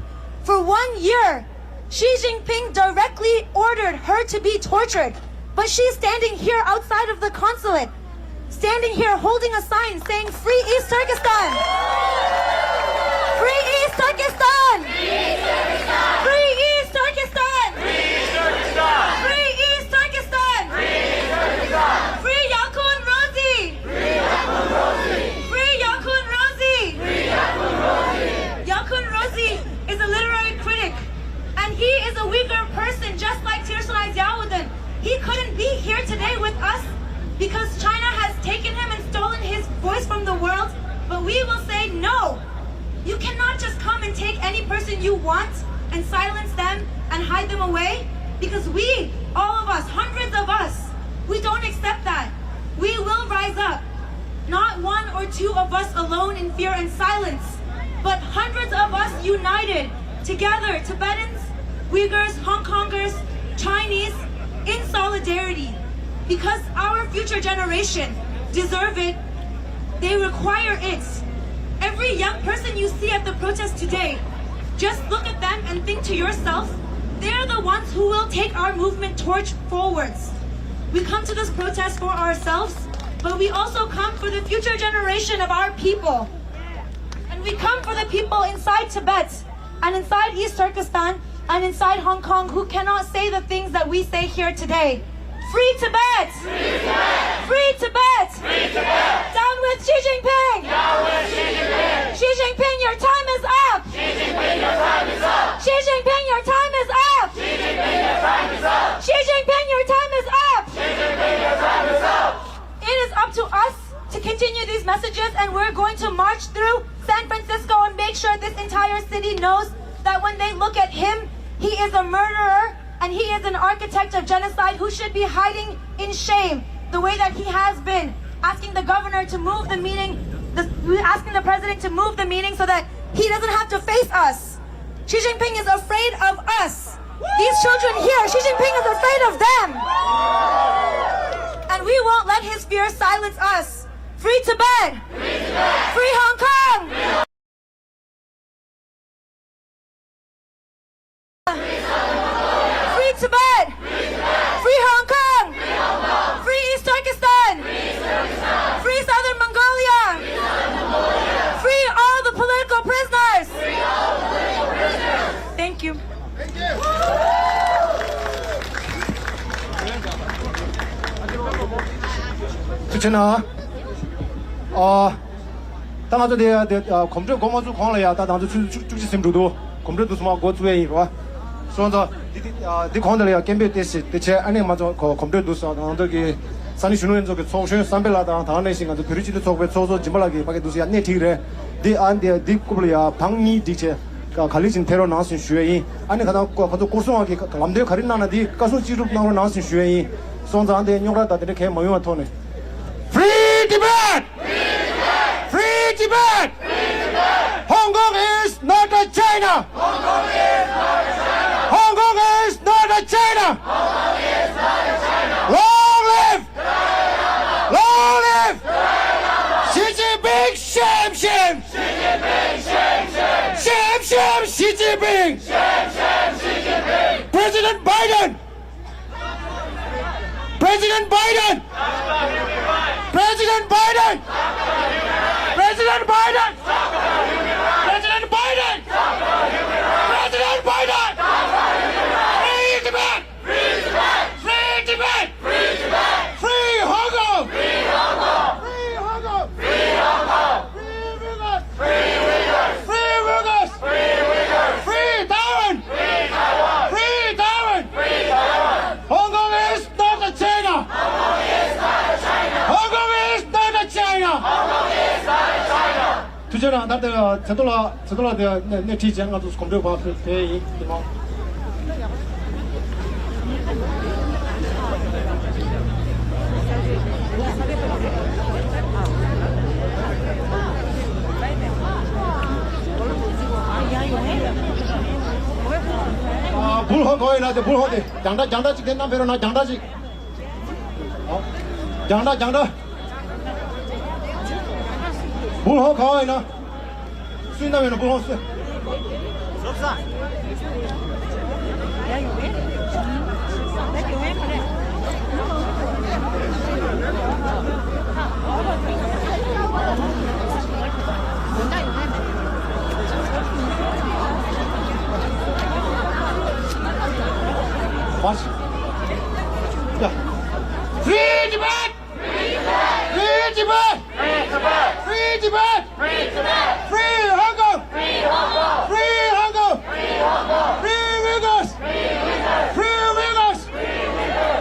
For 1 year, Xi Jinping directly ordered her to be tortured. But she's standing here outside of the consulate, standing here holding a sign saying, "Free East Turkestan! Free East Turkestan! Free East Turkestan! Free East Turkestan! Free Yakun Rozi! Free Yakun Rozi! Yakun Rozi is a literary critic, and he is a Uyghur person just like Tirsunai Ziawudun. He couldn't be here today with us because China has taken him and stolen his voice from the world. But we will say no. You cannot just come and take any person you want and silence them and hide them away. Because we, all of us, hundreds of us, we don't accept that. We will rise up. Not 1 or 2 of us alone in fear and silence, but hundreds of us united together, Tibetans, Uyghurs, Hong Kongers, Chinese, in solidarity, because our future generation deserve it, they require it. Every young person you see at the protest today, just look at them and think to yourself, they're the ones who will take our movement torch forwards. We come to this protest for ourselves, but we also come for the future generation of our people. And we come for the people inside Tibet and inside East Turkestan and inside Hong Kong who cannot say the things that we say here today. Free Tibet! Free Tibet! Free Tibet! Free Tibet! Down with Xi Jinping! Down with Xi Jinping! Xi Jinping, your time is up! Xi Jinping, your time is up! Xi Jinping, your time is up! Xi Jinping, your time is up! Xi Jinping, your time is up! Xi Jinping, your time is up! It is up to us to continue these messages, and we're going to march through San Francisco and make sure this entire city knows that when they look at him, he is a murderer and he is an architect of genocide who should be hiding in shame the way that he has been, asking the governor to move the meeting, asking the president to move the meeting so that he doesn't have to face us. Xi Jinping is afraid of us. These children here, Xi Jinping is afraid of them. And we won't let his fear silence us. Free Tibet! Free Tibet! Free Hong Kong! Free Tibet! Free Hong Kong! Free East Turkestan! Free Southern Mongolia! 두천아 당아저 검정 고마주 광래야 당아저 주지 심두도 검정도 수마 고주에 봐 소원자 디 콘들이야 캠베 테시 대체 안에 맞아 검정도 서 당들기 산이 주는 저기 총신 삼벨라다 다음에 시간도 비리지도 속에 소소 짐발하게 밖에 두시 안내 티래 디 안데 디 꾸블이야 방니 디체 갈리진 테러 나신 슈에이 안에 가다 가도 고소하게 남대 가린나나 디 가서 지루 나로 나신 슈에이 손자한테 용라다 이렇게 모여만 토네 Free Tibet! Free Tibet! Hong Kong is not a China! Hong Kong is not a China! Long live! Long live! Xi Jinping, shame, shame! Shame, shame, Xi Jinping! President Biden! President Biden! President Biden! President Biden! President Biden! President Biden! Free Tibet! Free Tibet! Free Tibet! Free Tibet! Free Hong Kong! Free Hong Kong! Free Hong Kong! Free Hong Kong! Free Uyghurs! Free Uyghurs! Free Uyghurs! Free Taiwan! Free Taiwan! Free Taiwan! Free Taiwan! Hong Kong is not a China! Hong Kong is not a China! Hong Kong is not a China! Hong Kong is not a China! 투자나 나한테 저돌아 내 뒤지한 것도 검토 봐 대이 뭐 불허 거의 나한테 불허대 장다직 된 남편은 나 장다직 장다 불허 거의 나 수인남에는 불허 수 없어 맞지? 야, Free Tibet! Free Tibet! Free Tibet! Free Tibet! Free Tibet! Free Hong Kong! Free Hong Kong! Free Hong Kong! Free Hong Kong! Free Uyghurs! Free Uyghurs! Free Uyghurs! Free Uyghurs!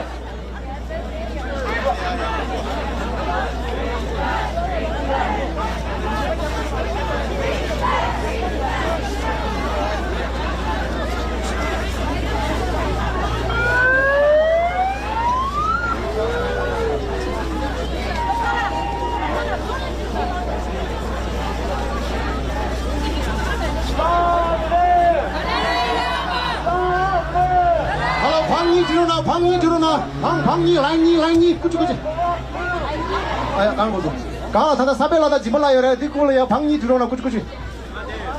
방이 들어나 방이 라인이 그치 아야 가는 거죠 가 다다 사벨라다 집을라 여래 디콜이야 방이 들어나 그치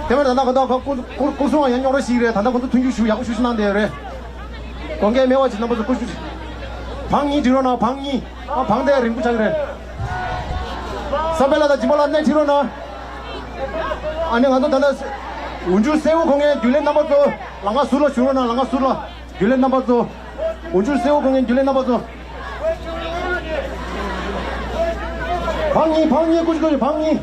대말 단다 건다 고소한 연영으로 시래 단다 건도 tunju슈 야구 슈신한데 여래 관계 매워지 넘어서 그치 방이 들어나 방이 방대 링부차 그래 사벨라다 집을라 내 들어나 아니 간다 단다 운주 세우 공에 듈렌 넘어서 랑가 술라 주로나 랑가 술라 듈렌 넘어서 운주 세우 공에 듈렌 넘어서 방이 그치 방이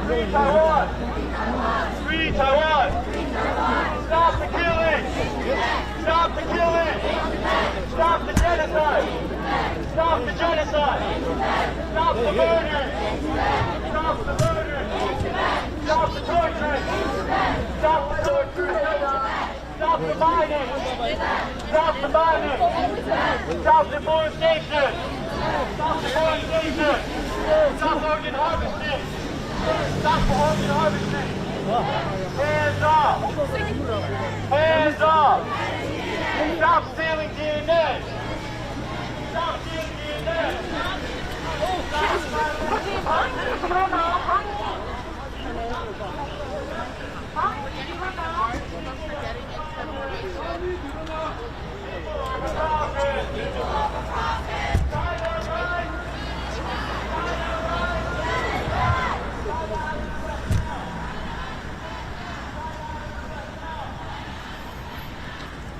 Free Taiwan! Free Taiwan! Stop the killing! Stop the killing! Stop the genocide! Stop the genocide! Stop the murder! Stop the murder! Stop the torture! Stop the torture! Stop the mining! Stop the mining! Stop deforestation! Stop deforestation! Stop organ harvesting! Stop the organ harvesting! Hands off! Hands off! Stop stealing DNA! Stop stealing DNA!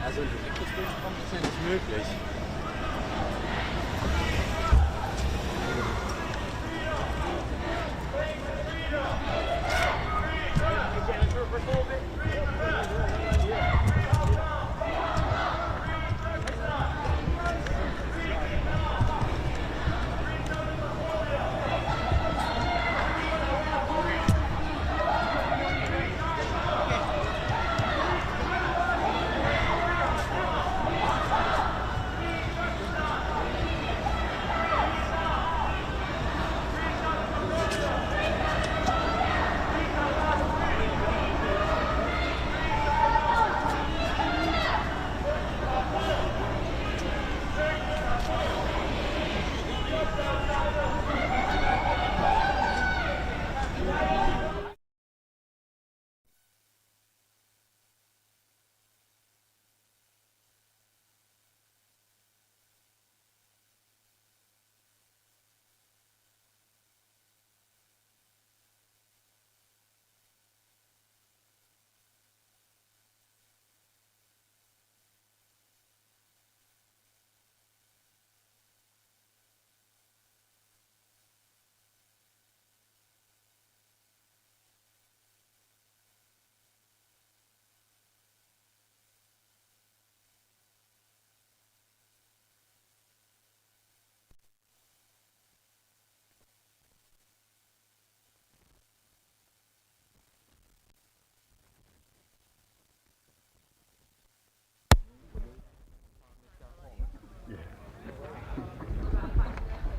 Also ein direktes Durchkommen ist ja nicht möglich.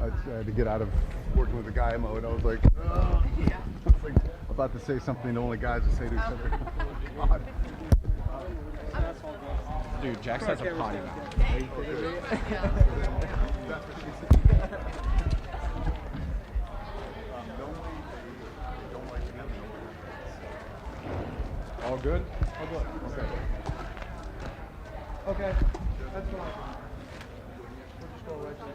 I had to get out of working with the guy mode. I was like, I was like about to say something only guys would say to each other. God. Dude, Jax has a potty mouth. All good? All good. Okay. Okay. That's fine. We'll just go right there.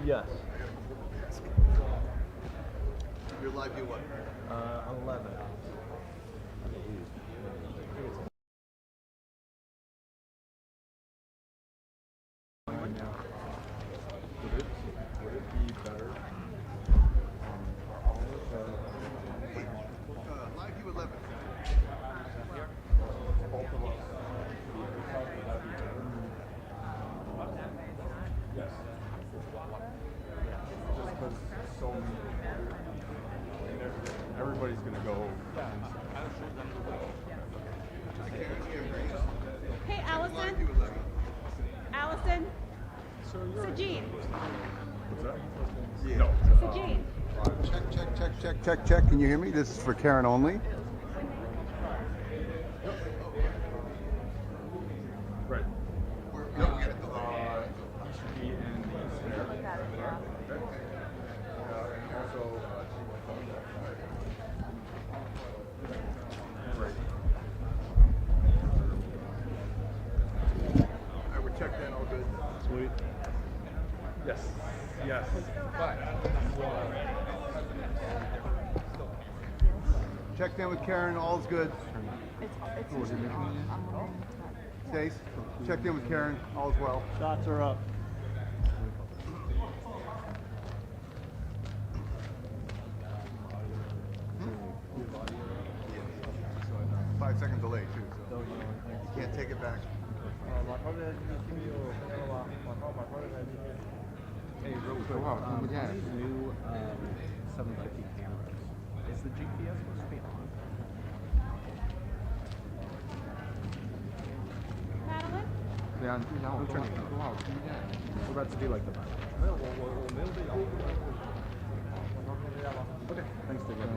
Yes. Your live view what? 11. Would it be better live view 11. Both of us. Yes. Just because so many everybody's going to go. Hey, Allison. Allison. Sajid. What's that? Yeah. No. Sajid. Check. Can you hear me? This is for Karen only. Right. He should be in the snare. And also, right. I would check that all good. Sweet. Yes. Fine. Checked in with Karen, all's good. Stace, checked in with Karen, all's well. Shots are up. 5 second delay too, so you can't take it back. Hey, real quick, new 750 cameras. Is the GPS supposed to be on? Madeline? Yeah, I'm turning it on. We're about to do like the Okay, thanks, David.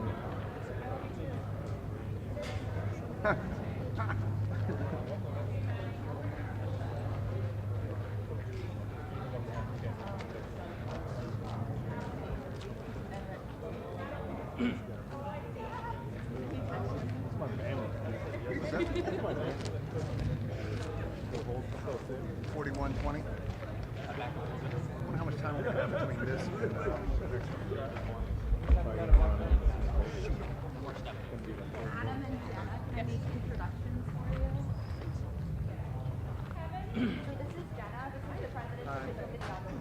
What's that? 41:20. I wonder how much time we're gonna have between this and Adam and Jana can make introductions for you. So this is Jana. This is the president of the developer.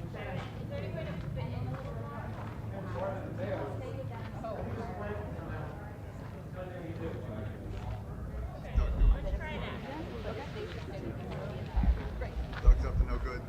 Is there any way to fit in a little more? Stay with them. Doug's up to no good.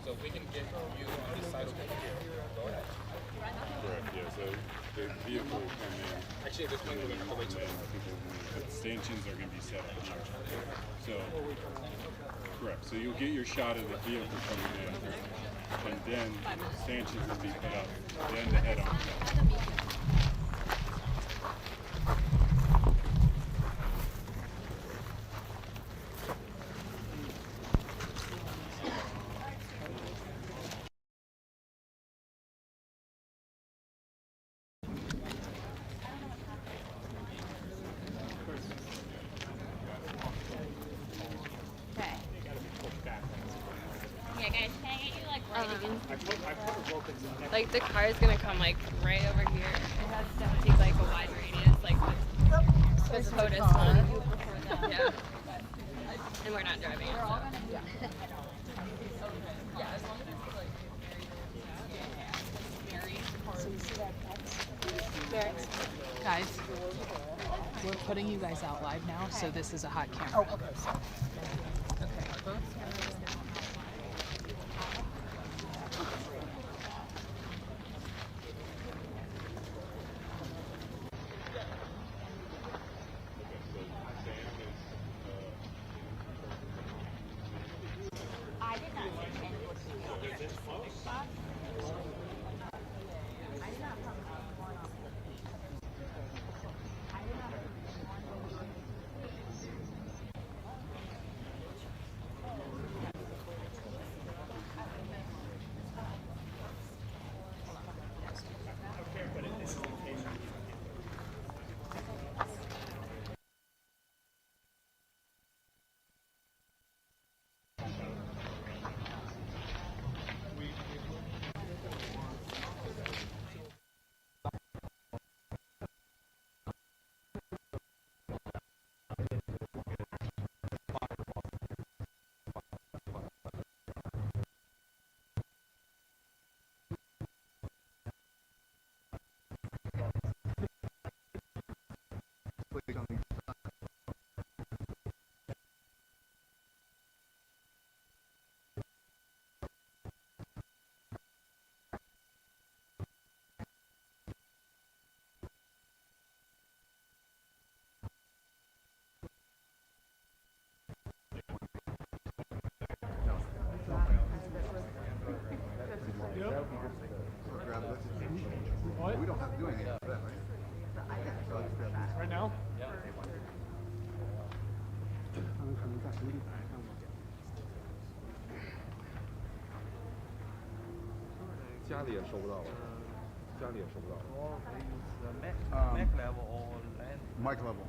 So we can get you on this side over here. Go ahead. Correct, yeah, so the vehicle will come in. Actually, this one we're going to wait till the stanchions are going to be set up here. So, correct, so you'll get your shot of the vehicle coming in, and then stanchions will be put up, then the head-on. Yeah, guys, can I get you like right against Like the car is gonna come like right over here. It has to take like a wide radius, like this POTUS one. Yeah. And we're not driving it. So. Yeah, as long as it's like very Guys, we're putting you guys out live now, so this is a hot camera. Oh, okay. Okay, both. I did not see any of the spots. I did not come one on the beach. I did not We don't have to do anything for that, right? Right now? Yeah. 家里也收不到了，家里也收不到了。Mac level or land? Mic level.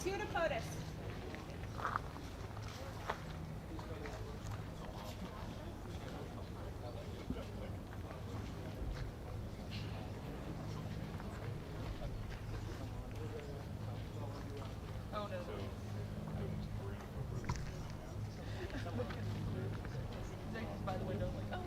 Two to POTUS. Oh no. By the window, like, oh.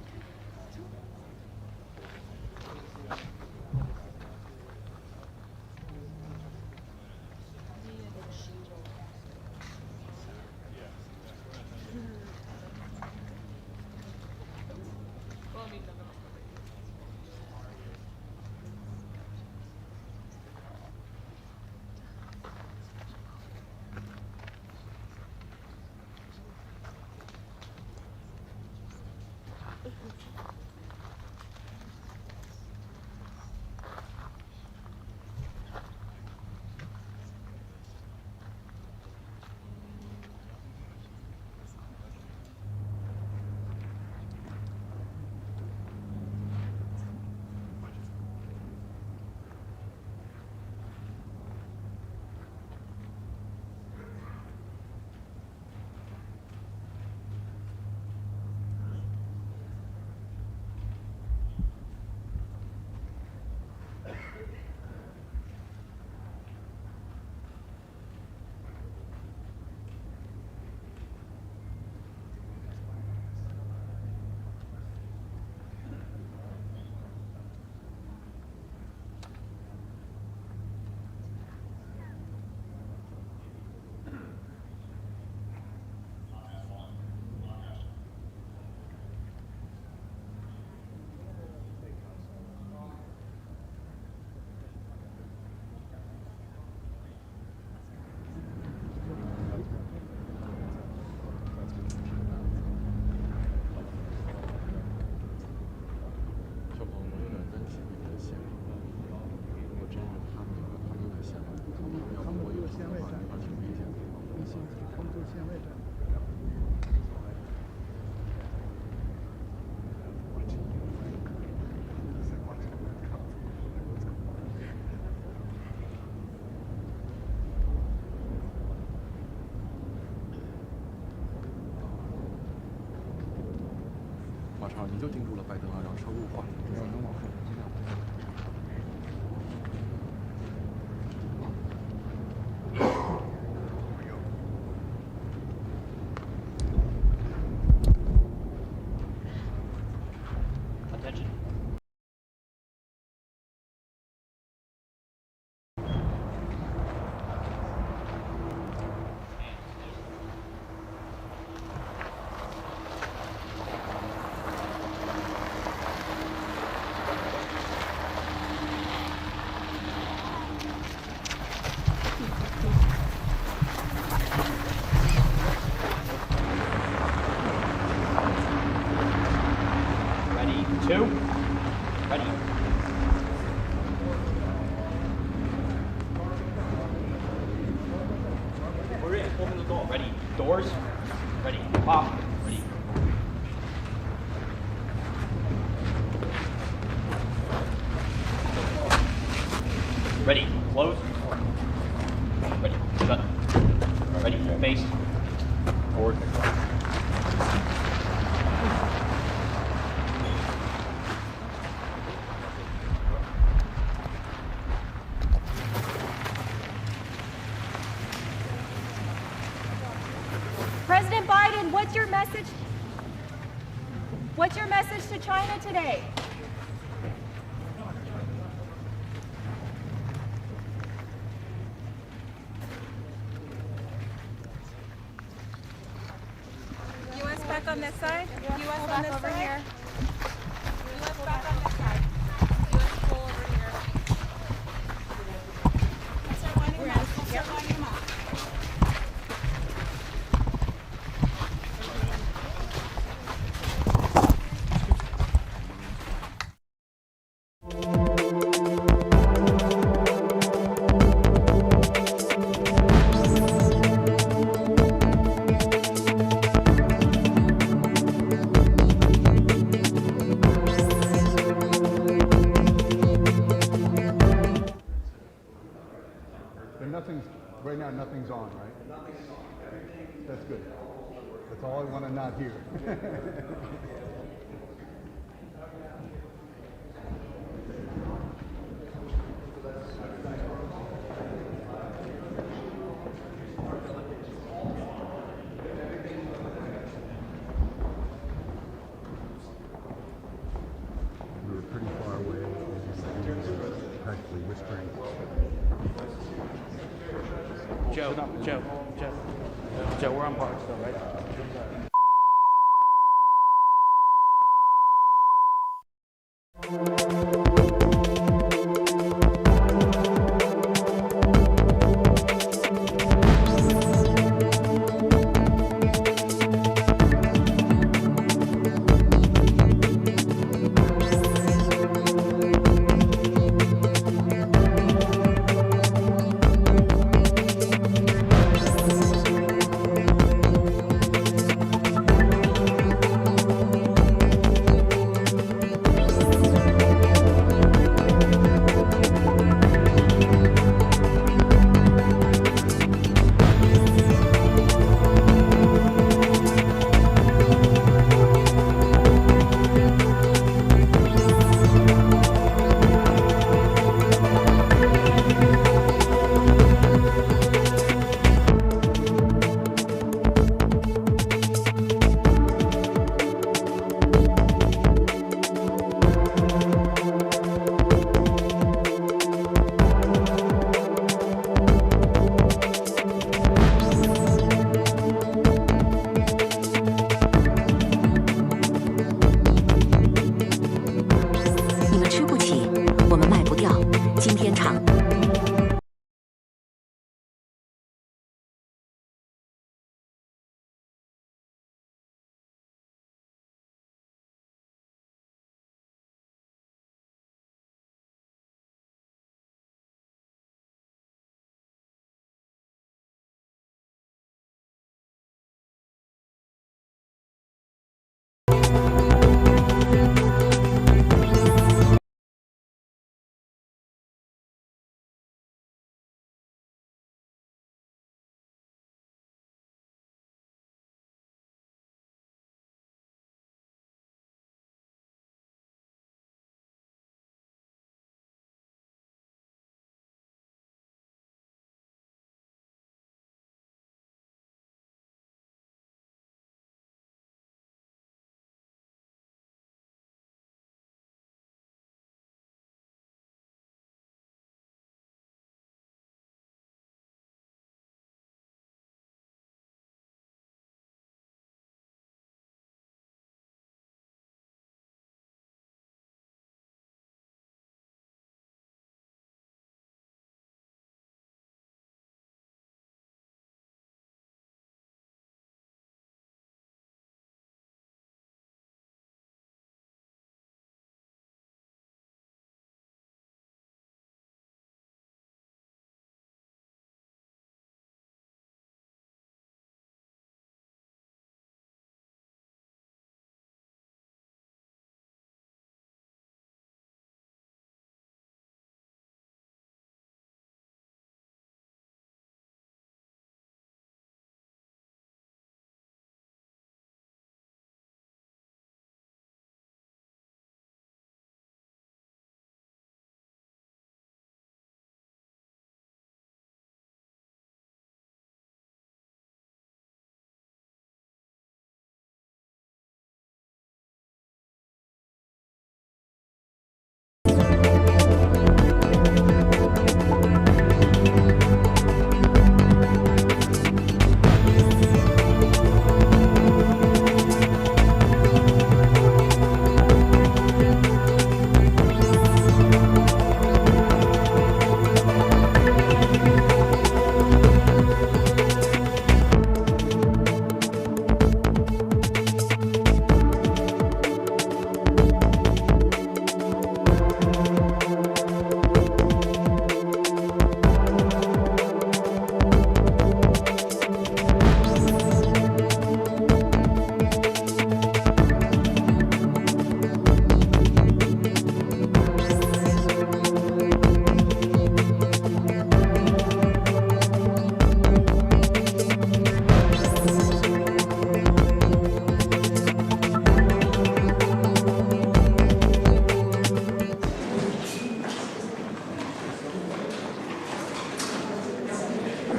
你就盯住了拜登啊，然后车误化，没有能往后尽量。Attention. Ready, two, ready. We're in, open the door. Ready, doors, ready, pop, ready. Ready, close. Ready, shut. Ready, face. Forward. President Biden, what's your message? What's your message to China today? US back on this side. US on this side. Here. US back on this side. US pull over here. Start lining them up. Start lining them up. Then nothing's, right now nothing's on, right? That's good. That's all I want to not hear. We were pretty far away, practically whispering. Joe, we're on par still, right?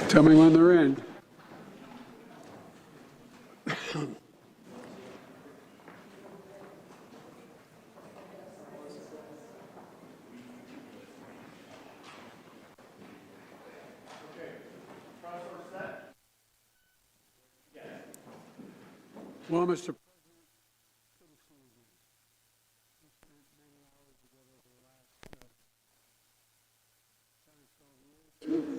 Tell me when they're in. Well, Mr.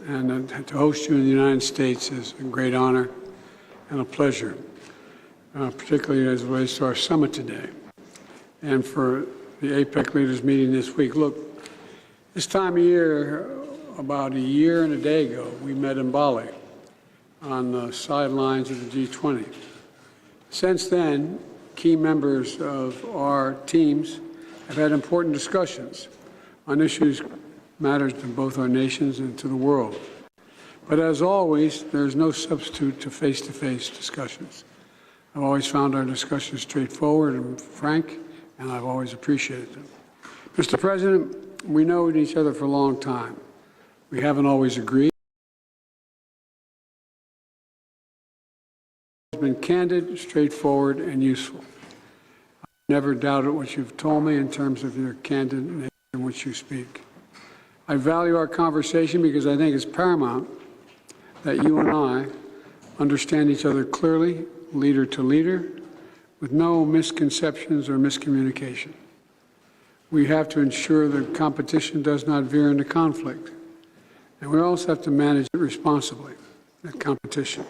And to host you in the United States is a great honor and a pleasure, particularly as it relates to our summit today and for the APEC leaders meeting this week. Look, this time of year, about a year and a day ago, we met in Bali on the sidelines of the G20. Since then, key members of our teams have had important discussions on issues matters to both our nations and to the world. But as always, there's no substitute to face-to-face discussions. I've always found our discussions straightforward and frank, and I've always appreciated them. Mr. President, we know each other for a long time. We haven't always agreed. It's been candid, straightforward, and useful. I've never doubted what you've told me in terms of your candid nature in which you speak. I value our conversation because I think it's paramount that you and I understand each other clearly, leader to leader, with no misconceptions or miscommunication. We have to ensure that competition does not veer into conflict. And we also have to manage it responsibly, that competition.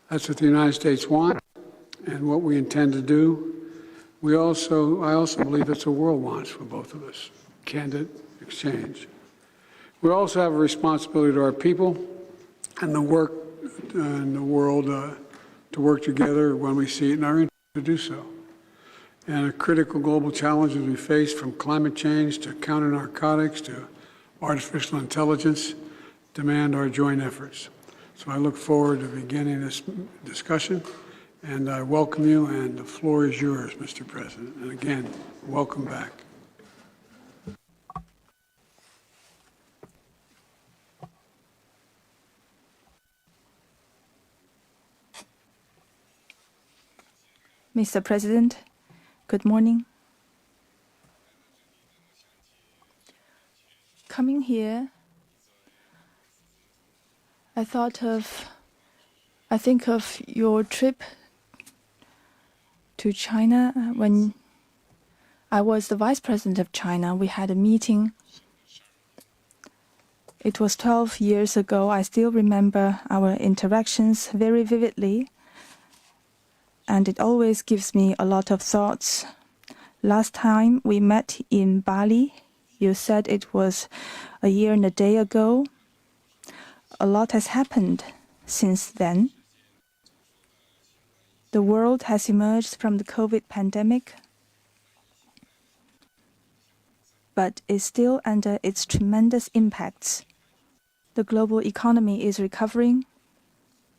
That's what the United States wants and what we intend to do. I also believe that's what the world wants for both of us, candid exchange. We also have a responsibility to our people and the work in the world to work together when we see it in our interest to do so. And a critical global challenges we face, from climate change to counter-narcotics to artificial intelligence, demand our joint efforts. So I look forward to beginning this discussion, and I welcome you, and the floor is yours, Mr. President. And again, welcome back. Mr. President, good morning. Coming here, I think of your trip to China. When I was the Vice President of China, we had a meeting. It was 12 years ago. I still remember our interactions very vividly. And it always gives me a lot of thoughts. Last time we met in Bali, you said it was a year and a day ago. A lot has happened since then. The world has emerged from the COVID pandemic, but is still under its tremendous impacts. The global economy is recovering,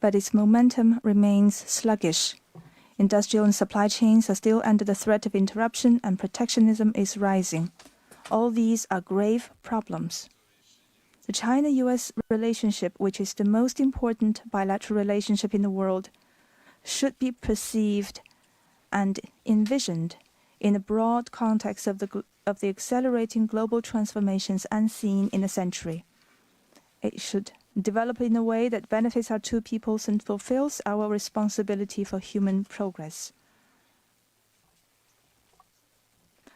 but its momentum remains sluggish. Industrial and supply chains are still under the threat of interruption, and protectionism is rising. All these are grave problems. The China-US relationship, which is the most important bilateral relationship in the world, should be perceived and envisioned in a broad context of the accelerating global transformations unseen in a century. It should develop in a way that benefits our two peoples and fulfills our responsibility for human progress.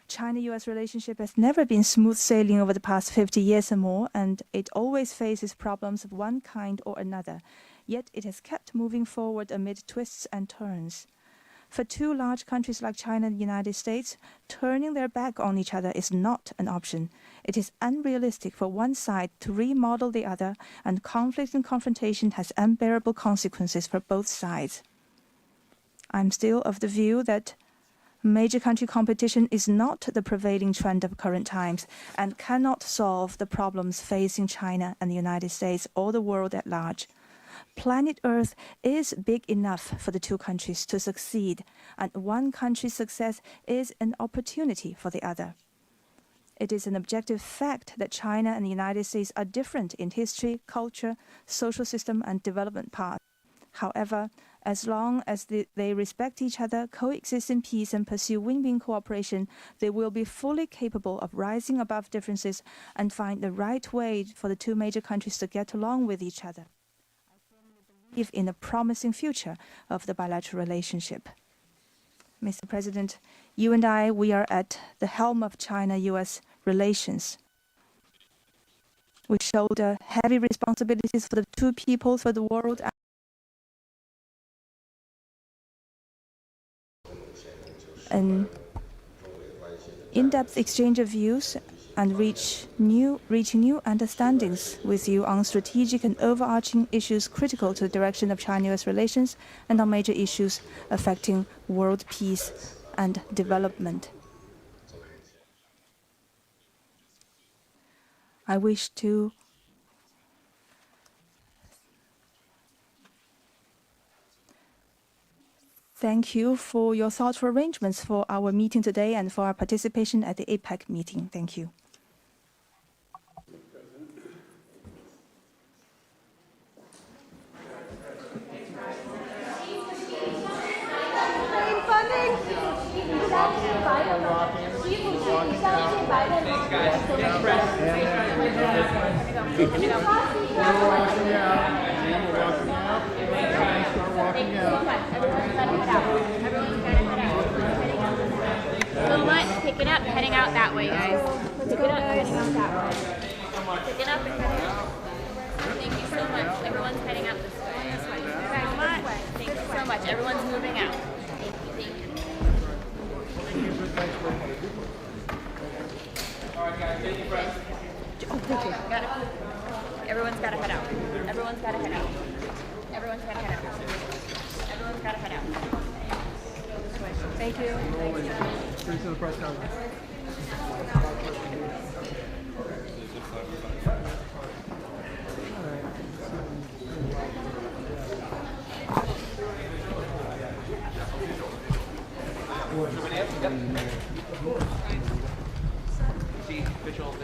China-US relationship has never been smooth sailing over the past 50 years or more, and it always faces problems of one kind or another. Yet it has kept moving forward amid twists and turns. For two large countries like China and the United States, turning their back on each other is not an option. It is unrealistic for one side to remodel the other, and conflict and confrontation has unbearable consequences for both sides. I'm still of the view that major country competition is not the prevailing trend of current times and cannot solve the problems facing China and the United States or the world at large. Planet Earth is big enough for the two countries to succeed, and one country's success is an opportunity for the other. It is an objective fact that China and the United States are different in history, culture, social system, and development path. However, as long as they respect each other, coexist in peace, and pursue win-win cooperation, they will be fully capable of rising above differences and find the right way for the two major countries to get along with each other. I firmly believe in a promising future of the bilateral relationship. Mr. President, you and I, we are at the helm of China-US relations. We shoulder heavy responsibilities for the two peoples, for the world. An in-depth exchange of views and reaching new understandings with you on strategic and overarching issues critical to the direction of China-US relations and on major issues affecting world peace and development. I wish to thank you for your thoughtful arrangements for our meeting today and for our participation at the Apec meeting. Thank you. So much. Pick it up, heading out that way, guys. Pick it up, heading out that way. Pick it up and heading out. Thank you so much. Everyone's heading out this way. Thank you so much. Thank you so much. Everyone's moving out. Thank you. All right, guys. Thank you, friends. Oh, thank you. Got it. Everyone's got to head out. Everyone's got to head out. Everyone's got to head out. Everyone's got to head out. Thank you. Bring to the press conference. See, official.